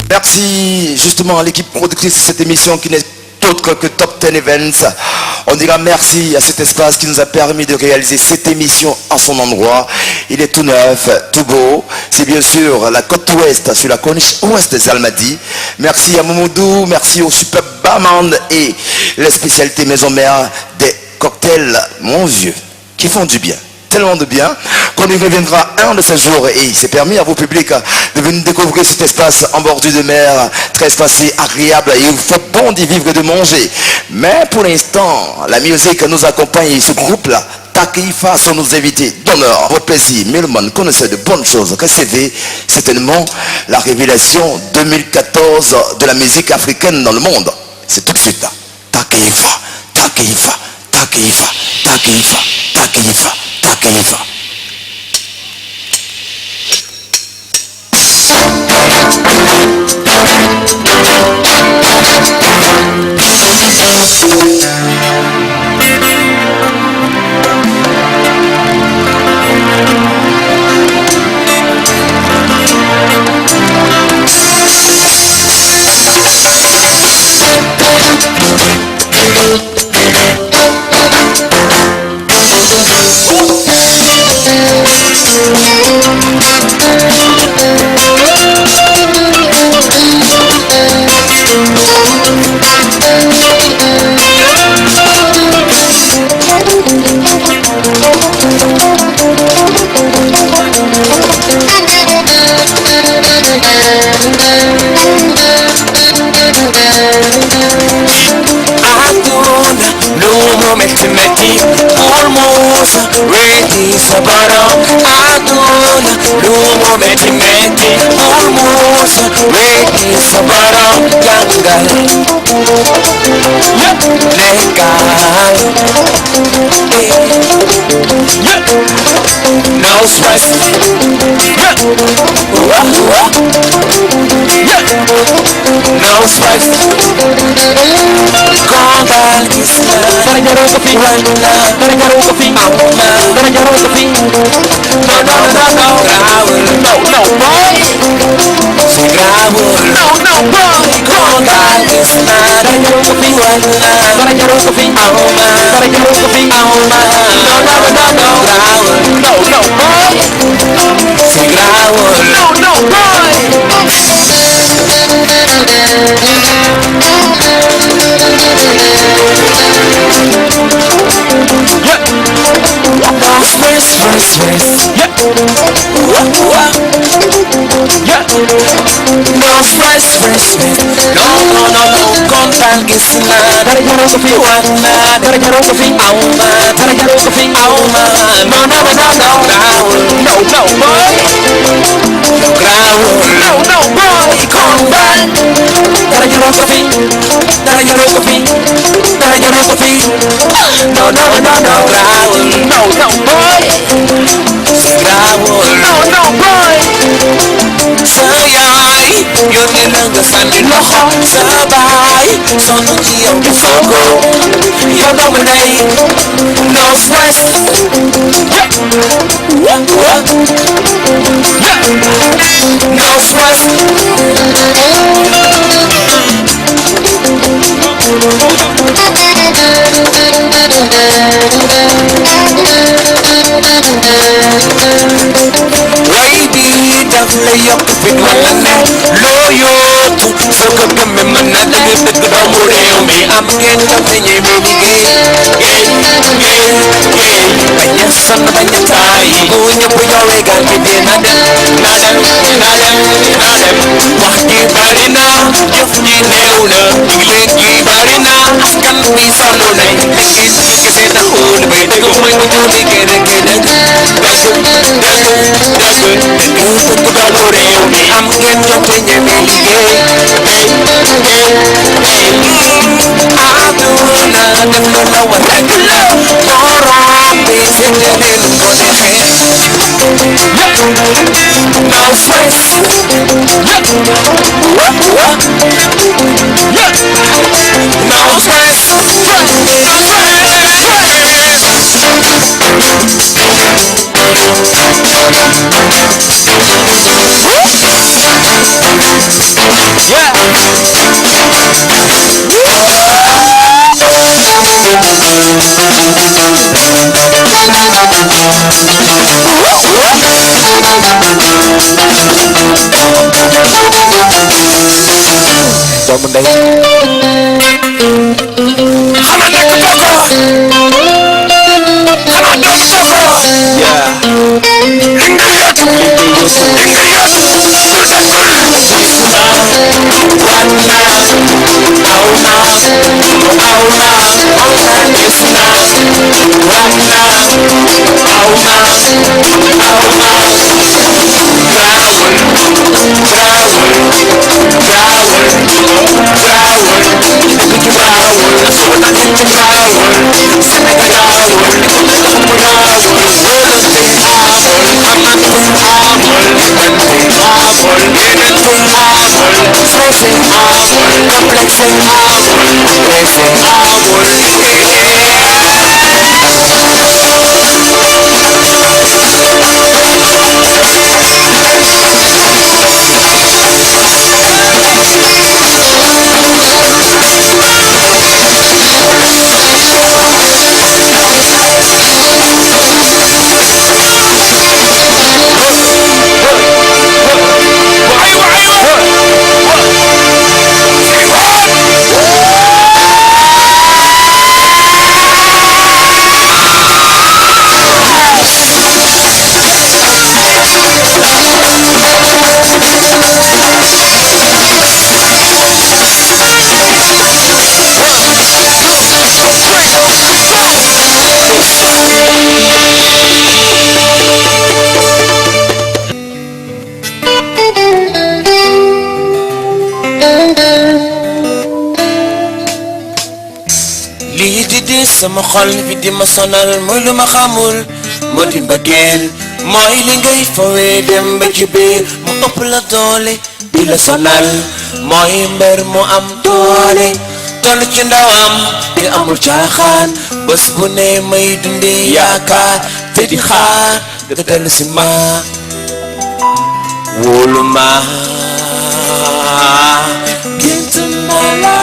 Merci justement à l'équipe productrice de cette émission qui n'est autre que Top 10 Events. On dira merci à cet espace qui nous a permis de réaliser cette émission à son endroit. Il est tout neuf, tout beau. C'est bien sûr la côte ouest sur la corniche ouest des Almadies. Merci à Momodou, merci au Super Barman et les spécialités maison mère des cocktails, mon vieux, qui font du bien. Tellement de bien qu'on y reviendra un de ces jours et c'est permis à vos publics de venir découvrir cet espace en bordure de mer, très espacé, agréable et il faut bon d'y vivre et de manger. Mais pour l'instant, la musique nous accompagne et ce groupe-là, Takeifa sont nos invités d'honneur, votre plaisir, mélomane, connaisseur de bonnes choses, recevez certainement la révélation 2014 de la musique africaine dans le monde. C'est tout de suite là. Takeifa, Takeifa, Takeifa, Takeifa, Takeifa. Takeifa. Metti almost ready sabara aduna lumo metti almost ready sabara jangal no stress no stress Gondal no No stress, no, kontaan gis naa dara jarul ko fi wax naa dara jarul ko fi aw ma dara jarul ko fi aw ma no boy grawul no boy kontaan dara jarul ko fi dara jarul ko fi dara jarul ko fi no grawul no boy grawul no boy sa yaay yónnee na nga sànni loxo sa baay sonn ci yow di fogo yow doomu ndey no stress no stress way bi daf la yokk fit wala ne loo yootu soo ko gëmme mën na dëgg doomu réew mi am ngeen jom te ñeme liggéey bañ a sonn bañ a tàyyi bu ñëpp yoowee gaal gi dina dem wax ji bari na jëf ji néew na digle ji bari na askan bi sonn nañ liggéey kese taxul bay dëgg mooy bu ñu liggéey rek dëgg doomu réew mi am ngeen jom te ñeme liggéey aduna def lu la war rek la borom bi seete leen ko neexee no stress no stress doomu ndey xanaa nekk toko xanaa doon toko li nga yot bul sama xol bi di ma sonal mooy lu ma xamul moo di mbëggeel mooy li ngay fawee dem ba ci biir mu ëpp la doole di la sonal mooy mbër mu am doole toll ci ndawam te amul caaxaan bés bu ne may dundi yaakaar te di xaar nga dellu si ma wóolu ma gént naa la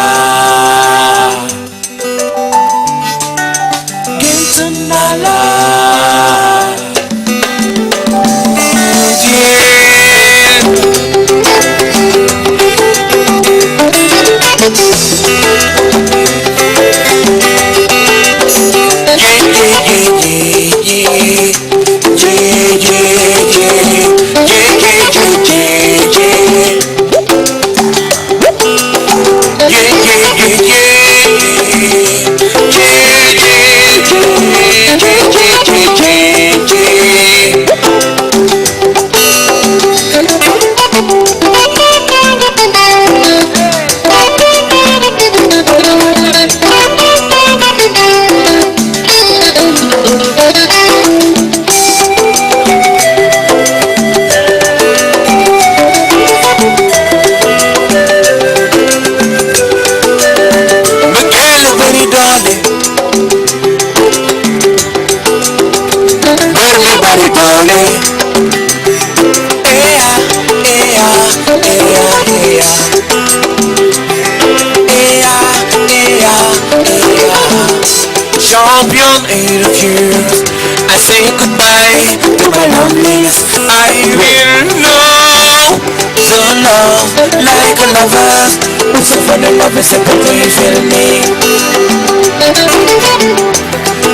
love, like a lover. Who's so fun in love is a you feel me?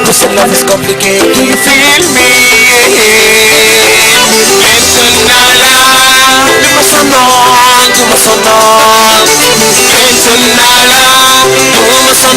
Who's in love is complicated, you feel me? Entonala, you must know, you must know. Entonala, you must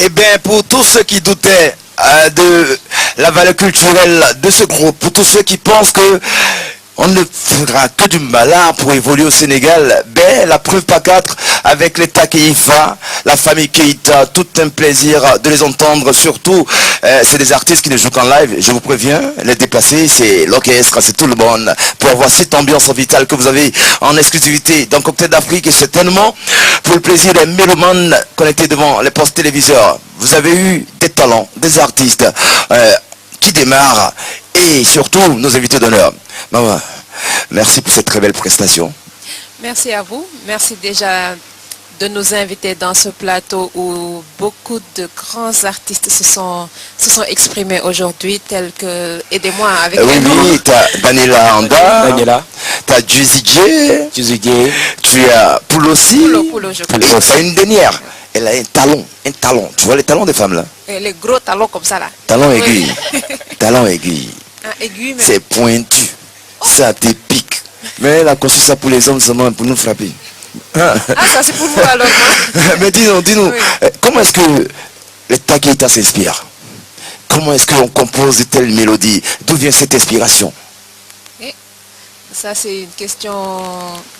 Eh bien, pour tous ceux qui doutaient de la valeur culturelle de ce groupe, pour tous ceux qui pensent que on ne fera que du malin pour évoluer au Sénégal, ben la preuve pas quatre avec l'État Keïfa, la famille Keïta, tout un plaisir de les entendre, surtout c'est des artistes qui ne jouent qu'en live, je vous préviens, les déplacés c'est l'orchestre, c'est tout le monde, pour avoir cette ambiance vitale que vous avez en exclusivité dans Cocktail d'Afrique, et c'est tellement pour le plaisir des mélomanes connectés devant les postes téléviseurs. Vous avez eu des talents, des artistes qui démarrent, et surtout nos invités d'honneur. Maman, merci pour cette très belle prestation. Merci à vous. Merci déjà de nous inviter dans ce plateau où beaucoup de grands artistes se sont exprimés aujourd'hui, tels que, aidez-moi avec les noms. Oui, tu as Daniela Anda, tu as Juicy J, tu as Poul aussi, Poul, je crois. C'est une dernière. Elle a un talon. Tu vois les talons des femmes là? Et les gros talons comme ça là. Talon aiguille. Talon aiguille. Aiguille, mais... C'est pointu. Ça te pique. Mais elle a conçu ça pour les hommes seulement pour nous frapper. Ah, ça c'est pour vous alors. Mais dis-nous, oui. Comment est-ce que les Keïta s'inspire? Comment est-ce qu'on compose de telles mélodies? D'où vient cette inspiration? Ça c'est une question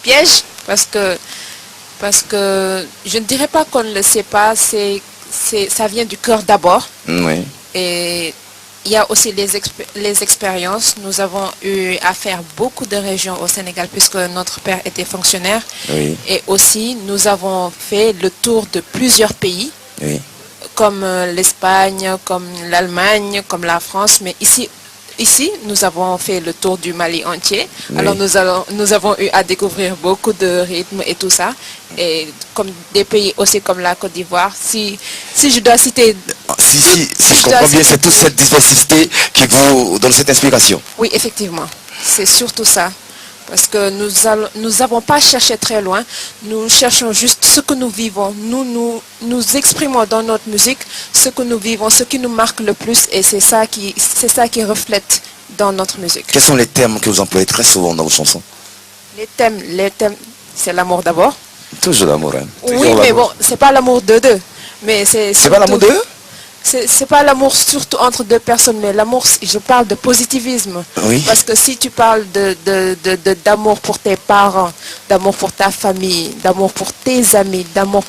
piège parce que je ne dirais pas qu'on ne le sait pas, ça vient du cœur d'abord. Oui. Et il y a aussi les expériences. Nous avons eu à faire beaucoup de régions au Sénégal puisque notre père était fonctionnaire. Oui. Et aussi, nous avons fait le tour de plusieurs pays. Oui. comme l'Espagne, comme l'Allemagne, comme la France, mais ici, nous avons fait le tour du Mali entier. Oui. Alors nous avons eu à découvrir beaucoup de rythmes et tout ça. Et comme des pays aussi comme la Côte d'Ivoire. Si je dois citer... Si je comprends bien, c'est toute cette diversité qui vous donne cette inspiration. Oui, effectivement. C'est surtout ça. Parce que nous n'avons pas cherché très loin. Nous cherchons juste ce que nous vivons. Nous exprimons dans notre musique ce que nous vivons, ce qui nous marque le plus. Et c'est ça qui reflète dans notre musique. Quels sont les thèmes que vous employez très souvent dans vos chansons? Les thèmes, c'est l'amour d'abord. Toujours l'amour. Hein. Oui, mais bon, c'est pas l'amour de deux. Mais c'est pas l'amour de deux? C'est pas l'amour surtout entre deux personnes, mais l'amour, je parle de positivisme. Oui. Parce que si tu parles d'amour pour tes parents, d'amour pour ta famille, d'amour pour tes amis, d'amour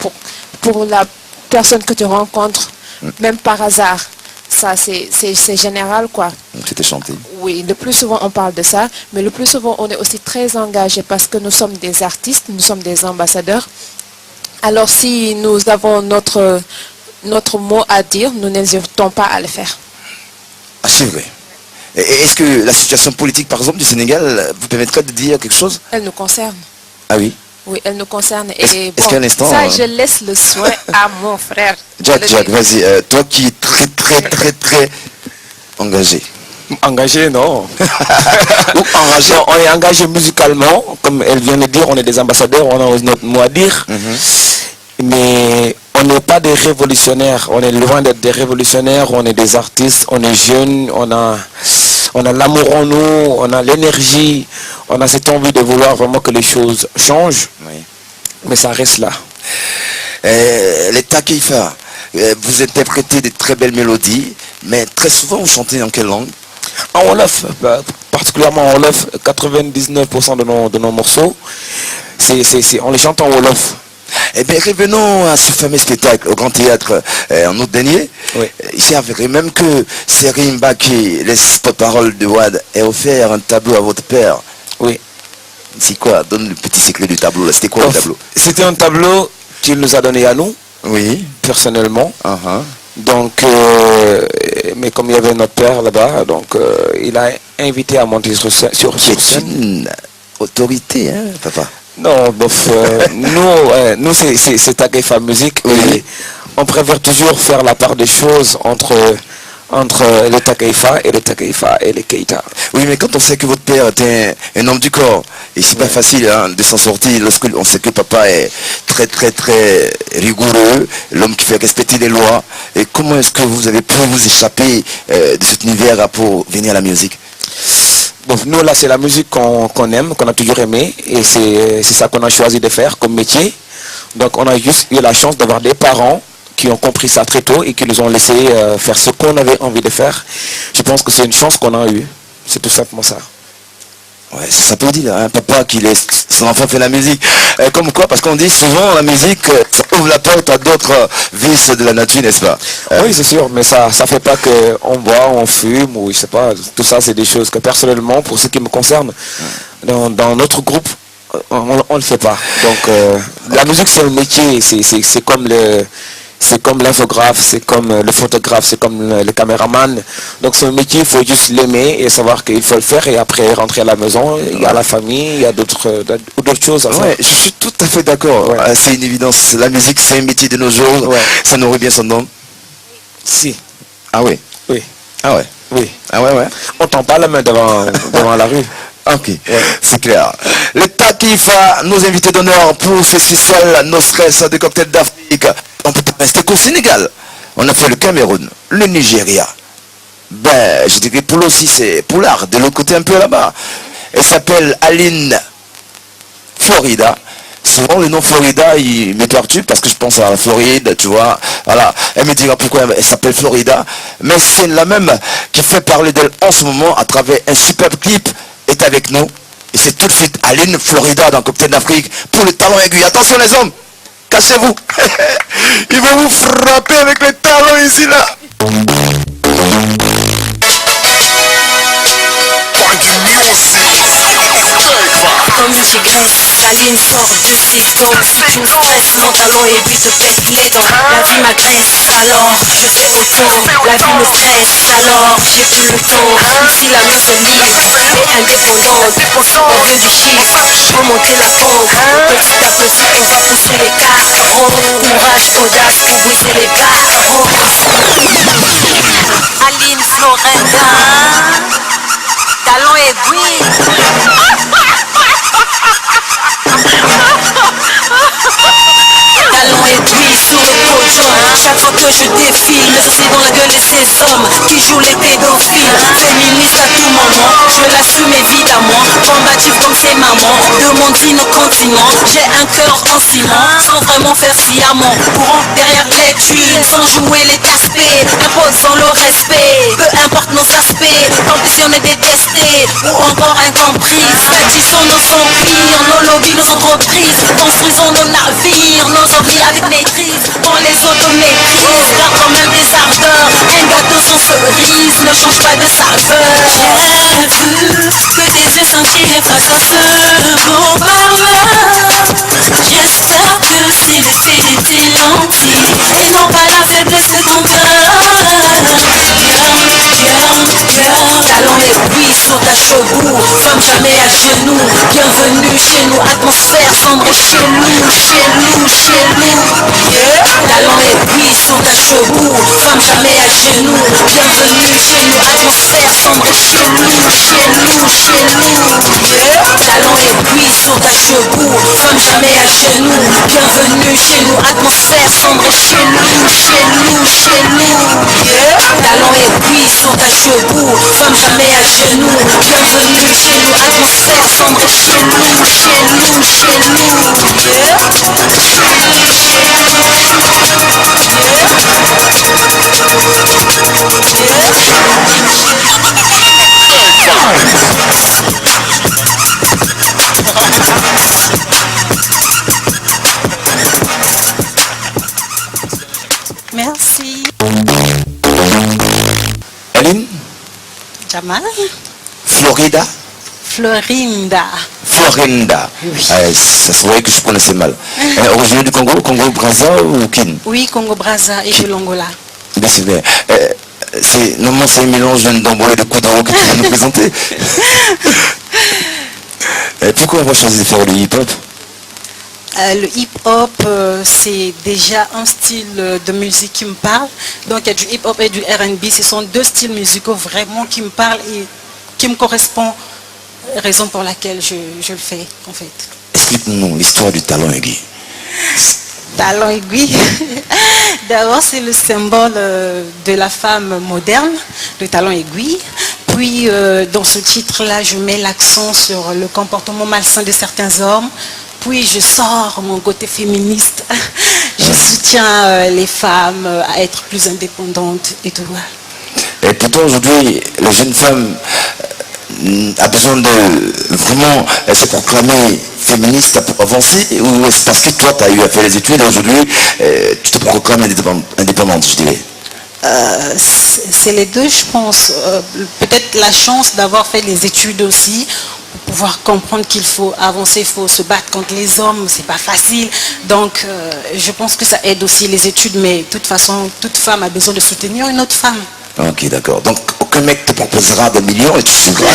pour la personne que tu rencontres, même par hasard, ça c'est général quoi. C'était chanté. Oui, le plus souvent on parle de ça, mais le plus souvent on est aussi très engagé parce que nous sommes des artistes, nous sommes des ambassadeurs. Alors si nous avons notre mot à dire, nous n'hésitons pas à le faire. Ah, c'est vrai. Et est-ce que la situation politique, par exemple, du Sénégal vous permettrait de dire quelque chose? Elle nous concerne. Ah oui. Oui, elle nous concerne. Est-ce qu'un instant... ça, je laisse le soin à mon frère. Jack, vas-y. Toi qui es très engagé. Engagé, non. Ou enragé. Non, on est engagé musicalement. Comme elle vient de dire, on est des ambassadeurs, on a notre mot à dire. Mais on n'est pas des révolutionnaires, on est loin d'être des révolutionnaires, on est des artistes, on est jeunes, on a l'amour en nous, on a l'énergie, on a cette envie de vouloir vraiment que les choses changent, Oui. mais ça reste là. Les Takeifa, vous interprétez des très belles mélodies, mais très souvent vous chantez en quelle langue? En Wolof, particulièrement en Wolof, 99% de nos morceaux, on les chante en Wolof. Eh bien, revenons à ce fameux spectacle au Grand Théâtre en août dernier. Oui. J'ai avéré même que Serim Baki, les porte-parole de Wad, a offert un tableau à votre père. Oui. C'est quoi? Donne le petit secret du tableau. Là. C'était quoi le tableau? C'était un tableau qu'il nous a donné à nous, Oui. personnellement. Uh-huh. Donc, mais comme il y avait notre père là-bas, donc il a invité à monter sur C'est scène. une autorité, hein, papa? Non, bof, nous c'est Takeifa Musique. Oui. Et on préfère toujours faire la part des choses entre le Takeifa et les Keita. Oui, mais quand on sait que votre père était un homme du corps, et c'est pas facile hein, de s'en sortir lorsqu'on sait que papa est très rigoureux, l'homme qui fait respecter les lois. Et comment est-ce que vous avez pu vous échapper de cet univers pour venir à la musique? Bon, nous là c'est la musique qu'on aime, qu'on a toujours aimé, et c'est ça qu'on a choisi de faire comme métier. Donc on a juste eu la chance d'avoir des parents qui ont compris ça très tôt et qui nous ont laissé faire ce qu'on avait envie de faire. Je pense que c'est une chance qu'on a eue. C'est tout simplement ça. Ouais, ça peut dire, un papa qui laisse son enfant faire la musique. Comme quoi, parce qu'on dit souvent la musique, ça ouvre la porte à d'autres vices de la nature, n'est-ce pas? Oui, c'est sûr, mais ça fait pas qu'on boit, on fume, ou je sais pas, tout ça c'est des choses que personnellement, pour ce qui me concerne, dans notre groupe, on le fait pas. Donc la musique c'est un métier, c'est comme l'infographe, c'est comme le photographe, c'est comme le caméraman. Donc c'est un métier, il faut juste l'aimer et savoir qu'il faut le faire et après rentrer à la maison, il y a la famille, il y a d'autres choses à faire. Ouais, je suis tout à fait d'accord. Ouais. C'est une évidence. La musique c'est un métier de nos jours. Ouais. Ça nourrit bien son nom. Si. Ah oui. Oui. Ah ouais. Oui. Ah ouais. On tend pas la main devant la rue. Ok, c'est clair. Les Takeifa, nos invités d'honneur pour ce spécial No Stress de Cocktail d'Afrique. On peut pas rester qu'au Sénégal. On a fait le Cameroun, le Nigeria. Ben, je dirais Poul aussi, c'est Poulard, de l'autre côté un peu là-bas. Elle s'appelle Aline Florida. Souvent le nom Florida, il me perturbe parce que je pense à la Floride, tu vois. Voilà. Elle me dira pourquoi elle s'appelle Florida. Mais c'est la même qui fait parler d'elle en ce moment à travers un superbe clip. Est avec nous. Et c'est tout de suite Aline Florida dans Cocktail d'Afrique pour le talon aigu. Attention les hommes, cachez-vous. Ils vont vous frapper avec les talons ici là. Comme du graisse, Aline sort de ses dents. Si tu me stresses, mon talent et puis te pète les dents. La vie m'agresse, alors je fais autant. La vie me stresse, alors j'ai plus le temps. Ici la mise est libre et indépendante. On veut du chiffre, remonter la pente. Petit à petit, on va pousser les casseroles. Courage, audace pour briser les barreaux. Aline Florinda, talent aiguille. Talent aiguille sur le poteau. Chaque fois que je défile, le sourcil dans la gueule de ces hommes qui jouent les pédophiles. Féministe à tout moment, je l'assume évidemment. Combative comme ses mamans, de mon digne continent. J'ai un cœur en ciment, sans vraiment faire sciemment. Courant derrière les thunes, sans jouer les taspés. Imposant le respect, peu importe nos aspects. Tant pis si on est détesté ou encore incompris. Bâtissons nos empires, nos lobbies, nos entreprises. Construisons nos navires, nos envies avec maîtrise. Quand les autres méprisent, garde quand même des ardeurs. Un gâteau sans cerise ne change pas de saveur. J'ai vu que tes yeux scintillaient face à ce beau parleur. J'espère que c'est l'effet des lentilles et non pas la faiblesse de ton cœur. Talent aiguille sur ta chevaux, femme jamais à genoux. Bienvenue chez nous, atmosphère sombre et chez nous. Talent aiguille sur ta chevaux, femme jamais à genoux. Bienvenue chez nous, atmosphère sombre et chez nous. Talent aiguille sur ta chevaux, femme jamais à genoux. Bienvenue chez nous, atmosphère sombre et chez nous. Talent aiguille sur ta chevaux, femme jamais à genoux. Bienvenue chez nous, atmosphère sombre et chez nous. Merci. Aline, Jamal. Florida, Florinda. Florinda. Oui. Ça se voyait que je prononçais mal. Originaire du Congo, Congo-Brazza ou Kin? Oui, Congo-Brazza et de l'Angola. Bien, c'est bien. Normalement, c'est un mélange d'Ambois et de Koudaro que tu vas nous présenter. Pourquoi avoir choisi de faire le hip-hop? Le hip-hop, c'est déjà un style de musique qui me parle. Donc il y a du hip-hop et du R&B. Ce sont deux styles musicaux vraiment qui me parlent et qui me correspondent. Raison pour laquelle je le fais, en fait. Explique-nous l'histoire du talent aiguille. Talent aiguille. D'abord, c'est le symbole de la femme moderne, le talent aiguille. Puis, dans ce titre-là, je mets l'accent sur le comportement malsain de certains hommes. Puis, je sors mon côté féministe. Je soutiens les femmes à être plus indépendantes et tout. Et pourtant, aujourd'hui, la jeune femme a besoin de vraiment se proclamer féministe pour avancer, ou est-ce parce que toi tu as eu à faire les études et aujourd'hui tu te proclames indépendante, je dirais? C'est les deux, je pense. Peut-être la chance d'avoir fait les études aussi, pour pouvoir comprendre qu'il faut avancer, il faut se battre contre les hommes, c'est pas facile. Donc je pense que ça aide aussi les études, mais de toute façon, toute femme a besoin de soutenir une autre femme. Ok, d'accord. Donc aucun mec te proposera des millions et tu suivras.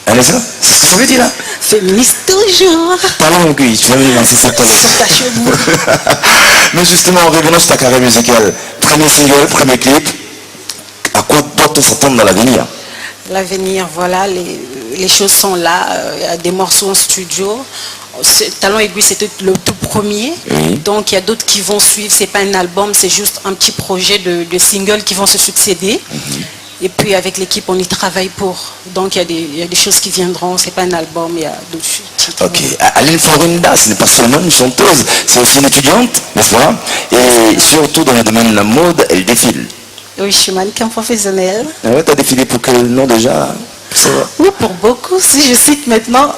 Allez, ça? C'est ce que ça veut dire là? Féministe toujours. Talent aiguille, tu vas me lancer ça. Mais justement, revenons sur ta carrière musicale. Premier single, premier clip. À quoi doit-on s'attendre dans l'avenir? L'avenir, voilà, les choses sont là. Il y a des morceaux en studio. Talent aiguille, c'était le tout premier. Oui. Donc il y a d'autres qui vont suivre. C'est pas un album, c'est juste un petit projet de singles qui vont se succéder. Et puis avec l'équipe, on y travaille pour. Donc il y a des choses qui viendront. C'est pas un album, il y a d'autres titres. Ok. Aline Florinda, ce n'est pas seulement une chanteuse, c'est aussi une étudiante, n'est-ce pas? Et surtout dans le domaine de la mode, elle défile. Oui, je suis mannequin professionnel. Ah ouais, tu as défilé pour quel nom déjà? Oui, pour beaucoup. Si je cite maintenant,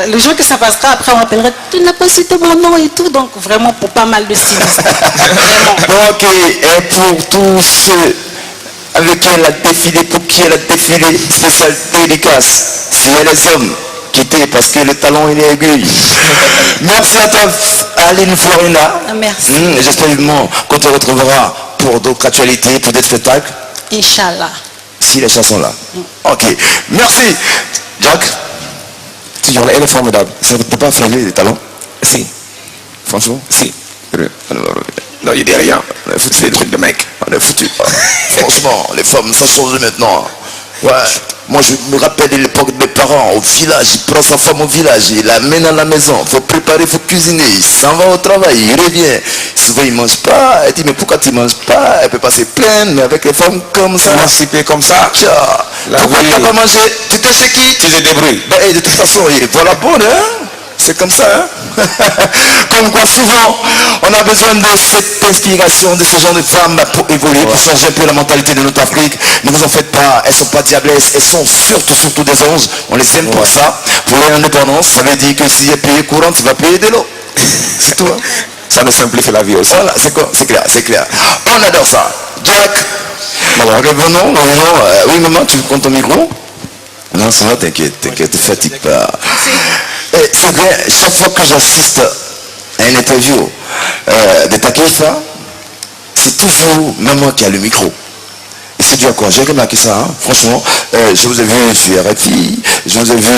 le jour que ça passera, après on m'appellerait « Tu n'as pas cité mon nom et tout ». Donc vraiment pour pas mal de stylistes. Ok, et pour tous ceux avec qui elle a défilé, pour qui elle a défilé, spécial dédicace, s'il y a les hommes quitter parce que le talon il est aigu. Merci à toi, Aline Florina. Merci. J'espère vivement qu'on te retrouvera pour d'autres actualités, pour d'autres spectacles. Inch'Allah. Si les chansons là. Ok. Merci. Jack. Toujours là, elle est formidable. Ça ne peut pas flinguer les talons? Si. Franchement? Si. Non, il dit rien. On a foutu des trucs de mec. On a foutu. Franchement, les femmes, ça change maintenant. Ouais. Moi, je me rappelle de l'époque de mes parents, au village. Il prend sa femme au village, il l'amène à la maison. Il faut préparer, il faut cuisiner. Il s'en va au travail, il revient. Souvent, il ne mange pas. Elle dit, mais pourquoi tu ne manges pas? Elle peut pas se plaindre, mais avec les femmes comme ça. Émancipé comme ça. Pourquoi tu n'as pas mangé? Tu t'es chez qui? Tu te débrouilles. Ben, de toute façon, voilà bonne, hein? C'est comme ça, hein? Comme quoi, souvent, on a besoin de cette inspiration, de ce genre de femmes pour évoluer, pour changer un peu la mentalité de notre Afrique. Ne vous en faites pas, elles ne sont pas diablesses, elles sont surtout des anges. On les aime pour ça. Pour l'indépendance, ça veut dire que si tu es payé courant, tu vas payer de l'eau. C'est tout, hein? Ça nous simplifie la vie aussi. Voilà, c'est clair, c'est clair. On adore ça. Jack, revenons. Oui, maman, tu prends ton micro? Non, ça va, t'inquiète, ne fatigue pas. C'est vrai, chaque fois que j'assiste à une interview de Takeifa, c'est toujours maman qui a le micro. Et c'est dû à quoi? J'ai remarqué ça, hein, franchement. Je vous ai vu sur RFI, je vous ai vu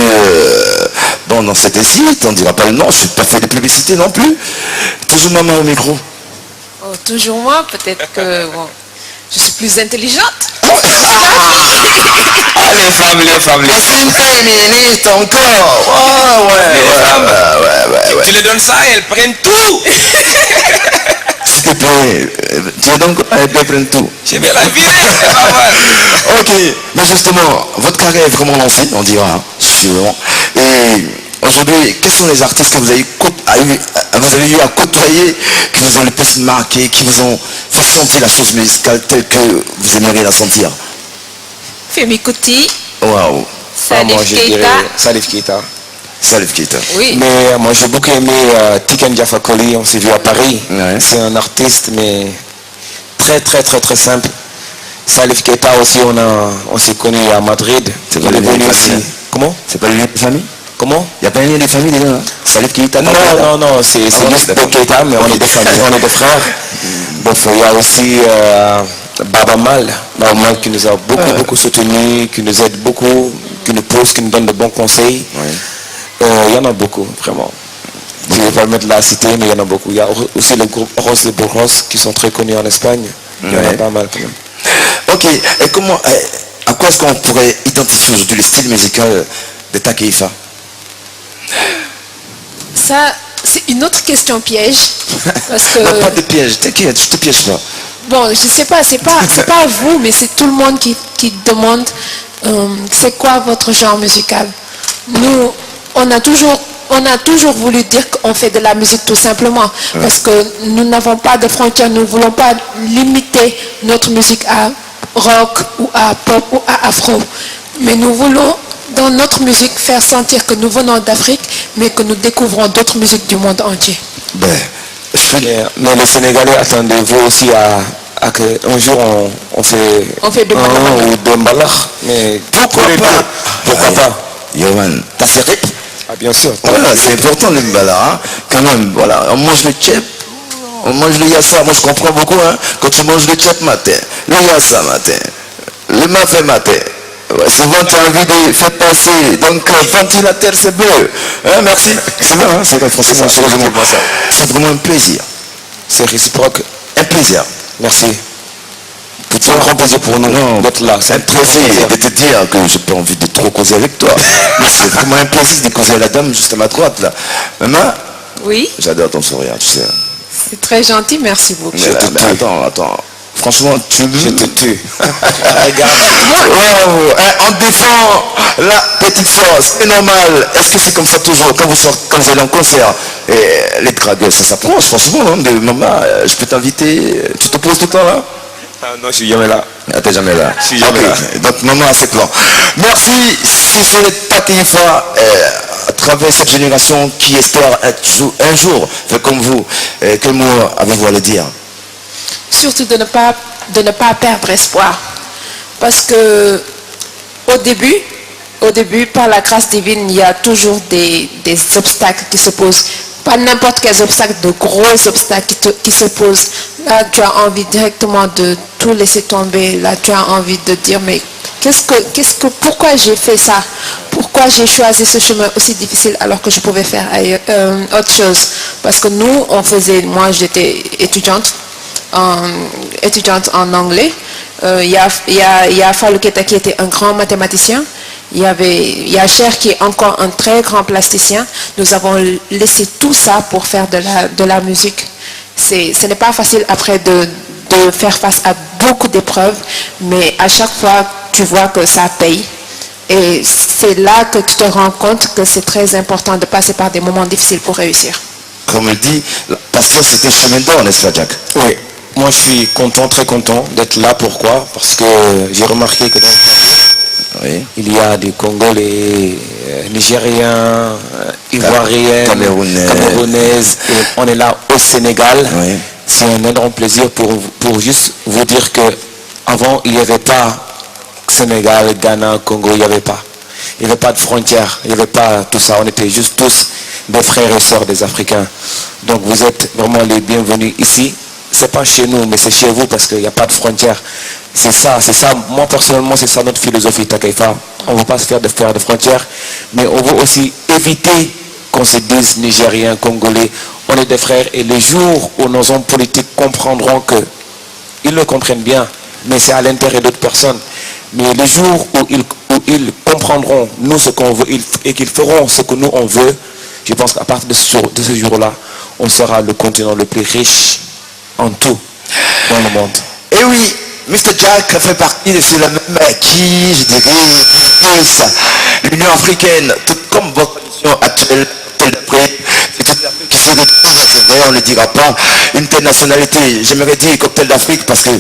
dans cet site, on ne dira pas le nom, je ne suis pas fait de publicité non plus. Toujours maman au micro. Oh, toujours moi, peut-être que bon, je suis plus intelligente. Les femmes. C'est une féministe encore. Ouais. Tu les donnes ça et elles prennent tout. S'il te plaît, tu es donc elles prennent tout. Je vais la virer, c'est pas mal. Ok, mais justement, votre carrière est vraiment lancée, on dira, hein, sûrement. Et aujourd'hui, quels sont les artistes que vous avez eu à côtoyer, qui vous ont le plus marqué, qui vous ont fait sentir la chose musicale telle que vous aimeriez la sentir? Femi Kuti. Waouh. Salif Keita. Salif Keita. Oui. Mais moi j'ai beaucoup aimé Tiken Jah Fakoly, on s'est vu à Paris. Ouais. C'est un artiste mais très simple. Salif Keita aussi, on s'est connu à Madrid. C'est pas le lien de famille. Comment? C'est pas le lien de famille? Comment? Il n'y a pas un lien de famille déjà, hein? Salif Keita? Non, c'est juste de Keita, mais on est des familles, on est des frères. Bon, il y a aussi Baba Mal qui nous a beaucoup soutenu, qui nous aide beaucoup, qui nous pousse, qui nous donne de bons conseils. Il y en a beaucoup, vraiment. Je ne vais pas le mettre là à citer, mais il y en a beaucoup. Il y a aussi le groupe Rose de Burgos qui sont très connus en Espagne. Il y en a pas mal quand même. Ok, et à quoi est-ce qu'on pourrait identifier aujourd'hui le style musical de Takeifa? Ça, c'est une autre question piège. Parce que... Non, pas de piège, t'inquiète, je te piège pas. Bon, je sais pas, c'est pas vous, mais c'est tout le monde qui demande c'est quoi votre genre musical. Nous, on a toujours voulu dire qu'on fait de la musique tout simplement. Parce que nous n'avons pas de frontières, nous ne voulons pas limiter notre musique à rock ou à pop ou à afro. Mais nous voulons, dans notre musique, faire sentir que nous venons d'Afrique, mais que nous découvrons d'autres musiques du monde entier. Mais les Sénégalais, attendez-vous aussi à qu'un jour on fait de un ou deux mbalakh. Mais pourquoi pas? Yohan, t'as fait rip? Ah bien sûr. Voilà, c'est important le mbalakh, hein? Quand même, voilà, on mange le tchèp, on mange le yassa, moi je comprends beaucoup, hein? Quand tu manges le tchèp matin, le yassa matin, le mafé matin, souvent tu as envie de faire passer, donc ventilateur c'est bleu, hein, merci. C'est vrai, hein? C'est vrai, franchement, c'est vraiment un plaisir. C'est réciproque. Un plaisir. Merci. C'est un grand plaisir pour nous d'être là. C'est un plaisir de te dire que j'ai pas envie de trop causer avec toi. Mais c'est vraiment un plaisir de causer à la dame juste à ma droite là. Maman? Oui. J'adore ton sourire, tu sais. C'est très gentil, merci beaucoup. Mais attends. Franchement, je te tue. Regarde. On défend la petite sœur, c'est normal. Est-ce que c'est comme ça toujours quand vous allez en concert? Et les dragueurs, ça s'approche, franchement, hein, de maman, je peux t'inviter. Tu te poses tout le temps là? Ah non, je suis jamais là. Ah, t'es jamais là. Je suis jamais là. Donc maman a ses plans. Merci, si c'est Takeifa, à travers cette génération qui espère un jour faire comme vous. Quel mot avez-vous à le dire? Surtout de ne pas perdre espoir. Parce que au début, au début, par la grâce divine, il y a toujours des obstacles qui se posent. Pas n'importe quels obstacles, de gros obstacles qui se posent. Là, tu as envie directement de tout laisser tomber. Là, tu as envie de dire, mais pourquoi j'ai fait ça? Pourquoi j'ai choisi ce chemin aussi difficile alors que je pouvais faire autre chose? Parce que nous, moi j'étais étudiante en anglais. Il y a Fallou Keita qui était un grand mathématicien. Il y a Cher qui est encore un très grand plasticien. Nous avons laissé tout ça pour faire de la musique. Ce n'est pas facile après de faire face à beaucoup d'épreuves, mais à chaque fois, tu vois que ça paye. Et c'est là que tu te rends compte que c'est très important de passer par des moments difficiles pour réussir. Comme il dit, parce que c'était chemin d'or, n'est-ce pas, Jack? Oui. Moi, je suis content, très content d'être là. Pourquoi? Parce que j'ai remarqué que dans le Congo, il y a des Congolais, Nigériens, Ivoiriens, Camerounaises. Et on est là au Sénégal. Oui. C'est un énorme plaisir pour juste vous dire que avant il n'y avait pas Sénégal, Ghana, Congo, il n'y avait pas. Il n'y avait pas de frontières, il n'y avait pas tout ça. On était juste tous des frères et sœurs des Africains. Donc vous êtes vraiment les bienvenus ici. C'est pas chez nous, mais c'est chez vous parce qu'il n'y a pas de frontières. C'est ça. Moi personnellement, c'est ça notre philosophie Takaifa. On ne veut pas se faire de frontières, mais on veut aussi éviter qu'on se dise Nigériens, Congolais. On est des frères et les jours où nos hommes politiques comprendront que, ils le comprennent bien, mais c'est à l'intérêt d'autres personnes. Mais les jours où ils comprendront nous ce qu'on veut et qu'ils feront ce que nous on veut, je pense qu'à partir de ce jour-là, on sera le continent le plus riche en tout dans le monde. Et oui, Mr. Jack fait partie de ceux-là même qui, je dirais, pousse l'Union africaine, tout comme votre mission actuelle, c'est toute l'Afrique qui se retrouve, c'est vrai, on ne le dira pas, une telle nationalité, j'aimerais dire cocktail d'Afrique parce que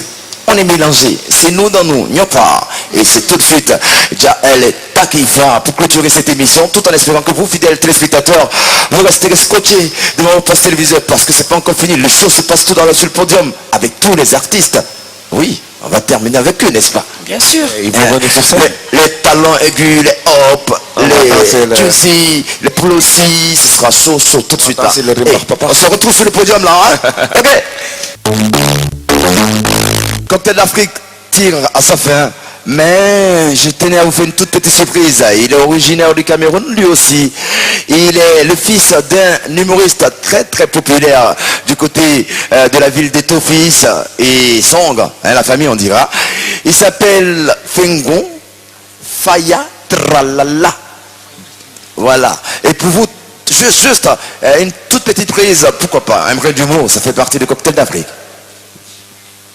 on est mélangé, c'est nous dans nous, n'y a pas. Et c'est tout de suite Jaël Takaifa pour clôturer cette émission, tout en espérant que vous, fidèles téléspectateurs, vous resterez scotchés devant vos postes téléviseurs parce que c'est pas encore fini. Le show se passe tout sur le podium avec tous les artistes. Oui, on va terminer avec eux, n'est-ce pas? Bien sûr. Les talents aigus, les hop, les juicy, les plossi, ce sera chaud tout de suite là. On se retrouve sur le podium là, hein? Ok. Cocktail d'Afrique tire à sa fin, mais je tenais à vous faire une toute petite surprise. Il est originaire du Cameroun, lui aussi. Il est le fils d'un humoriste très très populaire du côté de la ville d'Etofis et Song, hein, la famille on dira. Il s'appelle Fengon Faya Tralala. Voilà. Et pour vous, juste une toute petite prise, pourquoi pas, un vrai d'humour, ça fait partie du Cocktail d'Afrique.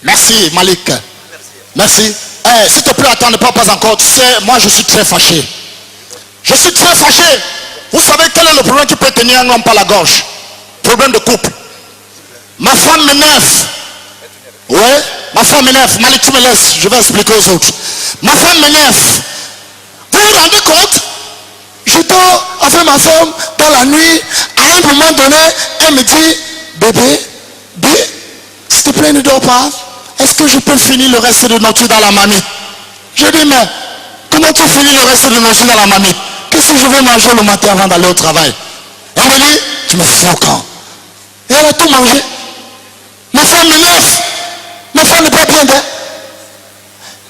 Merci Malik. Merci. S'il te plaît, attends, ne pas encore. Tu sais, moi je suis très fâché. Je suis très fâché. Vous savez quel est le problème qui peut tenir un homme par la gorge? Problème de couple. Ma femme m'énerve. Ouais, ma femme m'énerve. Malik, tu me laisses. Je vais expliquer aux autres. Ma femme m'énerve. Vous vous rendez compte? Je dors avec ma femme dans la nuit. À un moment donné, elle me dit, bébé, s'il te plaît, ne dors pas. Est-ce que je peux finir le reste de notre nuit dans la mamie? Je dis, mais comment tu finis le reste de notre nuit dans la mamie? Qu'est-ce que je vais manger le matin avant d'aller au travail? Elle me dit, tu me fous quand? Et elle a tout mangé. Ma femme m'énerve. Ma femme n'est pas bien.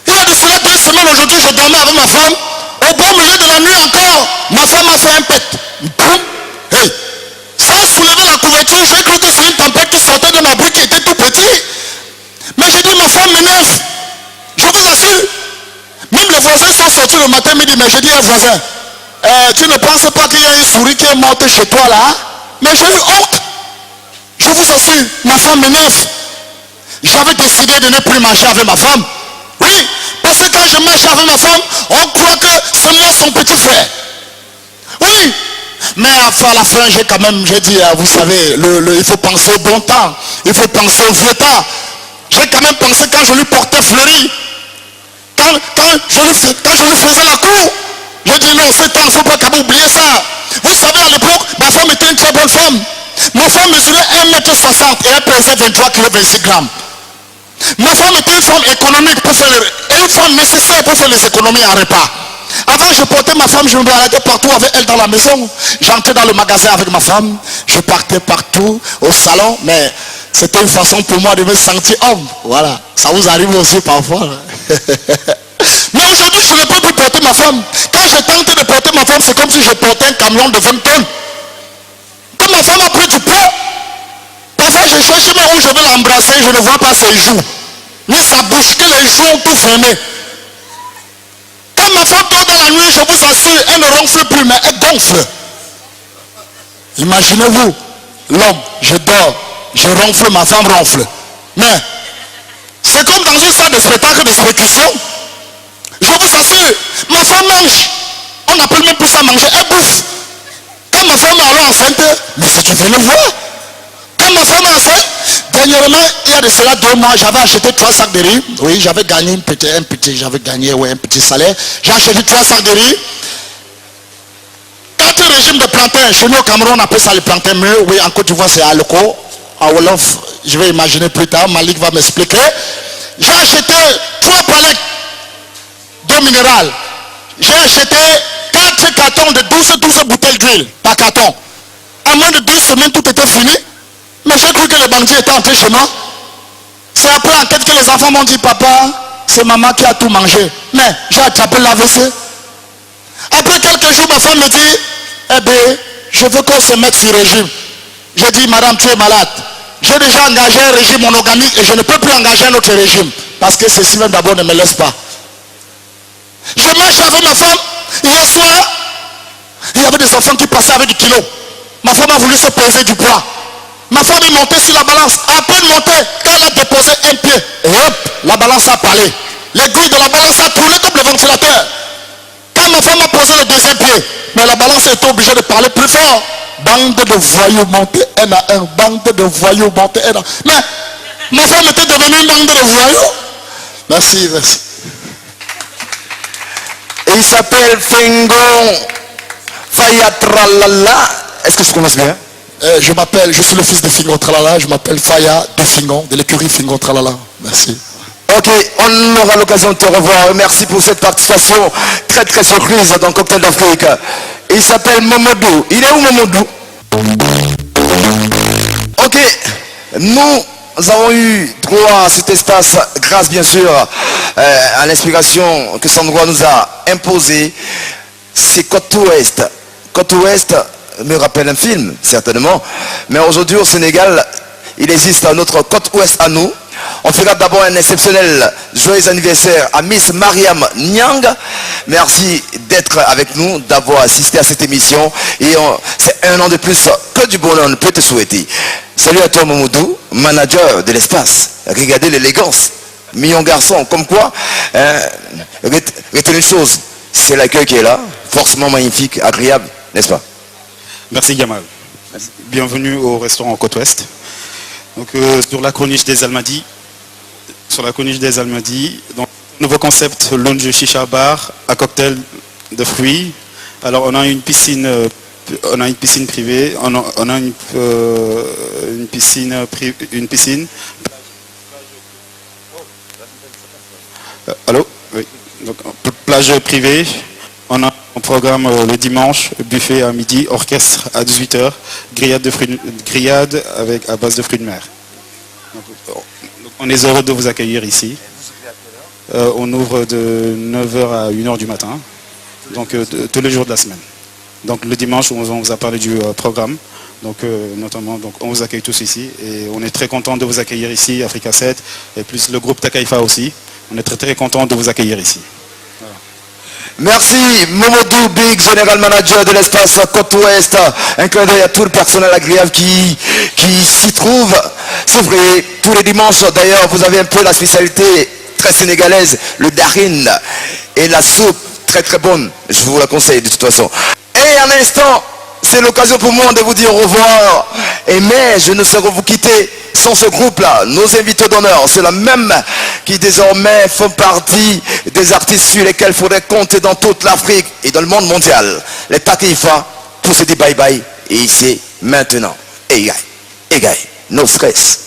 Il y a de cela 2 semaines aujourd'hui, je dormais avec ma femme. Au bon milieu de la nuit encore, ma femme a fait un pet. Boum. Hey. Sans soulever la couverture, j'ai cru que c'est une tempête qui sortait de ma bouche qui était tout petit. Mais j'ai dit, ma femme m'énerve. Je vous assure. Même les voisins sont sortis le matin midi, mais j'ai dit à un voisin, tu ne penses pas qu'il y a une souris qui est morte chez toi là? Mais j'ai eu honte. Je vous assure, ma femme m'énerve. J'avais décidé de ne plus marcher avec ma femme. Oui, parce que quand je marche avec ma femme, on croit que c'est moi son petit frère. Oui, mais à la fin, j'ai dit, vous savez, il faut penser au bon temps. Il faut penser au vieux temps. J'ai quand même pensé quand je lui portais fleurie. Quand je lui faisais la cour. J'ai dit non, c'est temps, il ne faut pas oublier ça. Vous savez, à l'époque, ma femme était une très bonne femme. Ma femme mesurait 1m60 et elle pesait 23 kg 26 grammes. Ma femme était une femme économique pour faire une femme nécessaire pour faire les économies en repas. Avant, je portais ma femme, je me baladais partout avec elle dans la maison. J'entrais dans le magasin avec ma femme. Je partais partout, au salon. Mais c'était une façon pour moi de me sentir homme. Voilà. Ça vous arrive aussi parfois. Mais aujourd'hui, je ne peux plus porter ma femme. Quand j'ai tenté de porter ma femme, c'est comme si je portais un camion de 20 tonnes. Quand ma femme a pris du poids, parfois je cherche même où je vais l'embrasser, je ne vois pas ses joues. Ni sa bouche, que les joues ont tout fermé. Quand ma femme dort dans la nuit, je vous assure, elle ne ronfle plus, mais elle gonfle. Imaginez-vous, l'homme, je dors, je ronfle, ma femme ronfle. Mais, c'est comme dans une salle de spectacle d'exécution. Je vous assure, ma femme mange. On n'appelle même plus ça manger, elle bouffe. Quand ma femme est alors enceinte, mais si tu veux le voir. Quand ma femme est enceinte, dernièrement, il y a de cela 2 mois, j'avais acheté 3 sacs de riz. Oui, j'avais gagné un petit salaire. J'ai acheté 3 sacs de riz. 4 régimes de plantain. Chez nous au Cameroun, on appelle ça le plantain mûr. Oui, en Côte d'Ivoire, c'est aloko. En Wolof, je vais imaginer plus tard. Malik va m'expliquer. J'ai acheté 3 palettes d'eau minérale. J'ai acheté 4 cartons de 12 bouteilles d'huile par carton. En moins de 2 semaines, tout était fini. Mais j'ai cru que les bandits étaient entrés chez moi. C'est après l'enquête que les enfants m'ont dit, papa, c'est maman qui a tout mangé. Mais j'ai attrapé l'AVC. Après quelques jours, ma femme me dit, eh bien, je veux qu'on se mette sur régime. J'ai dit, madame, tu es malade. J'ai déjà engagé un régime monogamique et je ne peux plus engager un autre régime. Parce que ceci même d'abord ne me laisse pas. Je marche avec ma femme. Hier soir, il y avait des enfants qui passaient avec du kilo. Ma femme a voulu se peser du poids. Ma femme est montée sur la balance. À peine montée, quand elle a déposé un pied, et hop, la balance a parlé. L'aiguille de la balance a tourné comme le ventilateur. Quand ma femme a posé le 2e pied, mais la balance était obligée de parler plus fort. Bande de voyous montés un à un. Bande de voyous montés un à un. Mais ma femme était devenue une bande de voyous. Merci, merci. Et il s'appelle Fingon Fayatralala. Est-ce que je prononce bien? Je suis le fils de Fingon Tralala. Je m'appelle Faya de Fingon, de l'écurie Fingon Tralala. Merci. Ok, on aura l'occasion de te revoir. Merci pour cette participation très très surprise dans Cocktail d'Afrique. Il s'appelle Momodou. Il est où Momodou? Ok, nous avons eu droit à cet espace grâce bien sûr à l'inspiration que Sandroit nous a imposée. C'est Côte Ouest. Côte Ouest me rappelle un film, certainement. Mais aujourd'hui au Sénégal, il existe un autre Côte Ouest à nous. On fera d'abord un exceptionnel joyeux anniversaire à Miss Mariam Nyang. Merci d'être avec nous, d'avoir assisté à cette émission. Et c'est un an de plus que du bonheur, on peut te souhaiter. Salut à toi Momodou, manager de l'espace. Regardez l'élégance. Million garçon, comme quoi, retenez une chose, c'est l'accueil qui est là, forcément magnifique, agréable, n'est-ce pas? Merci Gamal. Bienvenue au restaurant Côte Ouest. Donc sur la corniche des Almadies, donc nouveau concept lounge chicha bar à cocktail de fruits. Alors on a une piscine privée, on a une piscine. Allô? Oui. Donc plage privée. On a un programme le dimanche, buffet à midi, orchestre à 18h, grillade à base de fruits de mer. Donc, on est heureux de vous accueillir ici. On ouvre de 9h à 1h du matin, donc tous les jours de la semaine. Donc le dimanche, on vous a parlé du programme, donc notamment, donc on vous accueille tous ici et on est très content de vous accueillir ici, Africa 7, et plus le groupe Takaifa aussi. On est très très content de vous accueillir ici. Merci Momodou Big, General Manager de l'espace Côte Ouest. Un clin d'œil à tout le personnel agréable qui s'y trouve. C'est vrai, tous les dimanches d'ailleurs, vous avez un peu la spécialité très sénégalaise, le darin et la soupe très très bonne. Je vous la conseille de toute façon. Et un instant, c'est l'occasion pour moi de vous dire au revoir. Et mais je ne saurais vous quitter sans ce groupe-là, nos invités d'honneur, ceux-là même qui désormais font partie des artistes sur lesquels il faudrait compter dans toute l'Afrique et dans le monde mondial. Les Takaifa, tout se dit bye bye, et ici, maintenant, égaye, no stress.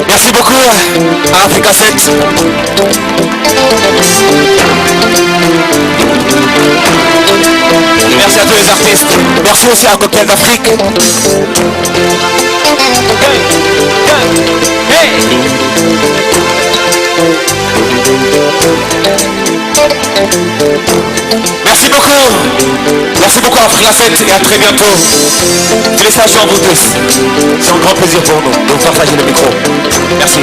Merci beaucoup à Africa 7. Merci à tous les artistes. Merci aussi à Cocktail d'Afrique. Merci beaucoup. Merci beaucoup à Africa 7 et à très bientôt. Félicitations à vous tous. C'est un grand plaisir pour nous de vous partager le micro. Merci.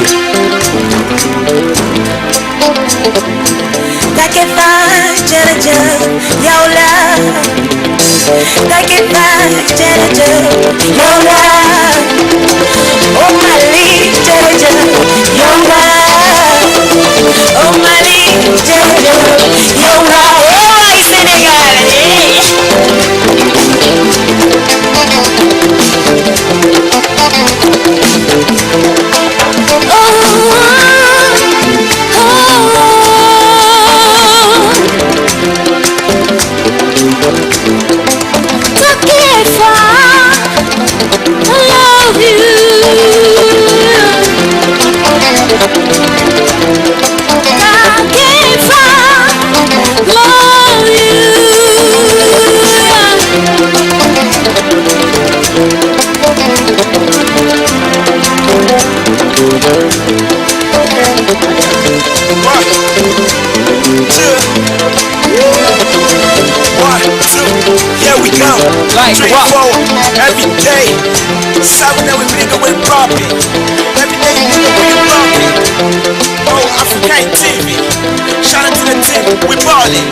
Saturday we nigga we property. Every day nigga we property. Oh, African TV. Shout out to the team, we ballin'.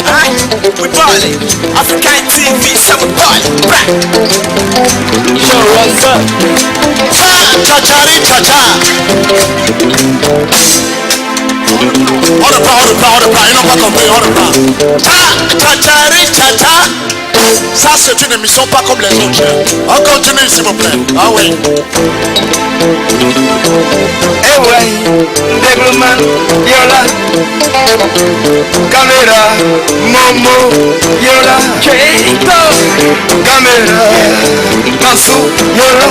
Alright, we ballin'. African TV, so we ballin'. Right. Yo, what's up? Cha-cha-ri cha-cha. On ne parle pas, ils n'ont pas compris, on ne parle. Cha-cha-ri cha-cha. Ça c'est une émission pas comme les autres. On continue s'il vous plaît. Ah oui. Eh ouais, Degloman, Yola, Caméra, Momo, Yola, Keito, Caméra, Mansou, Yola,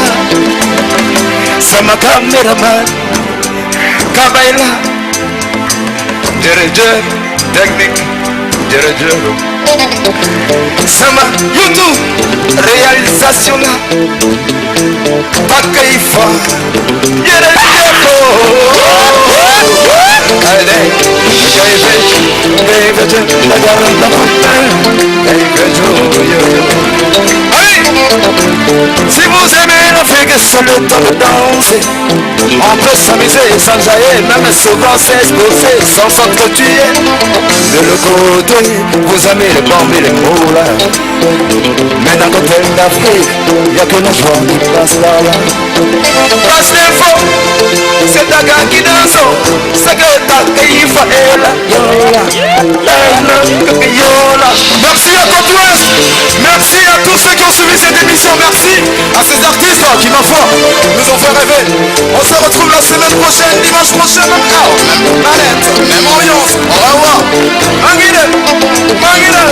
Sama Cameraman, Kabaila, Directeur, technique, Directeur. Sama YouTube, réalisation là, Pakaifa, si vous aimez l'Afrique, c'est le temps de danser. On peut s'amuser, s'enjailler, même souvent s'exposer sans s'entretuer. De l'autre côté, vous aimez les bombes et les moulins. Mais dans côté d'Afrique, il n'y a que nos joies qui passent là-là. Passe l'info, c'est ta gars qui danse. C'est que ta kaifa est là. Merci à Côte Ouest. Merci à tous ceux qui ont suivi cette émission. Merci à ces artistes qui, ma foi, nous ont fait rêver. On se retrouve la semaine prochaine, dimanche prochain, même heure, même planète, même ambiance. Au revoir. Manguine, Manguine.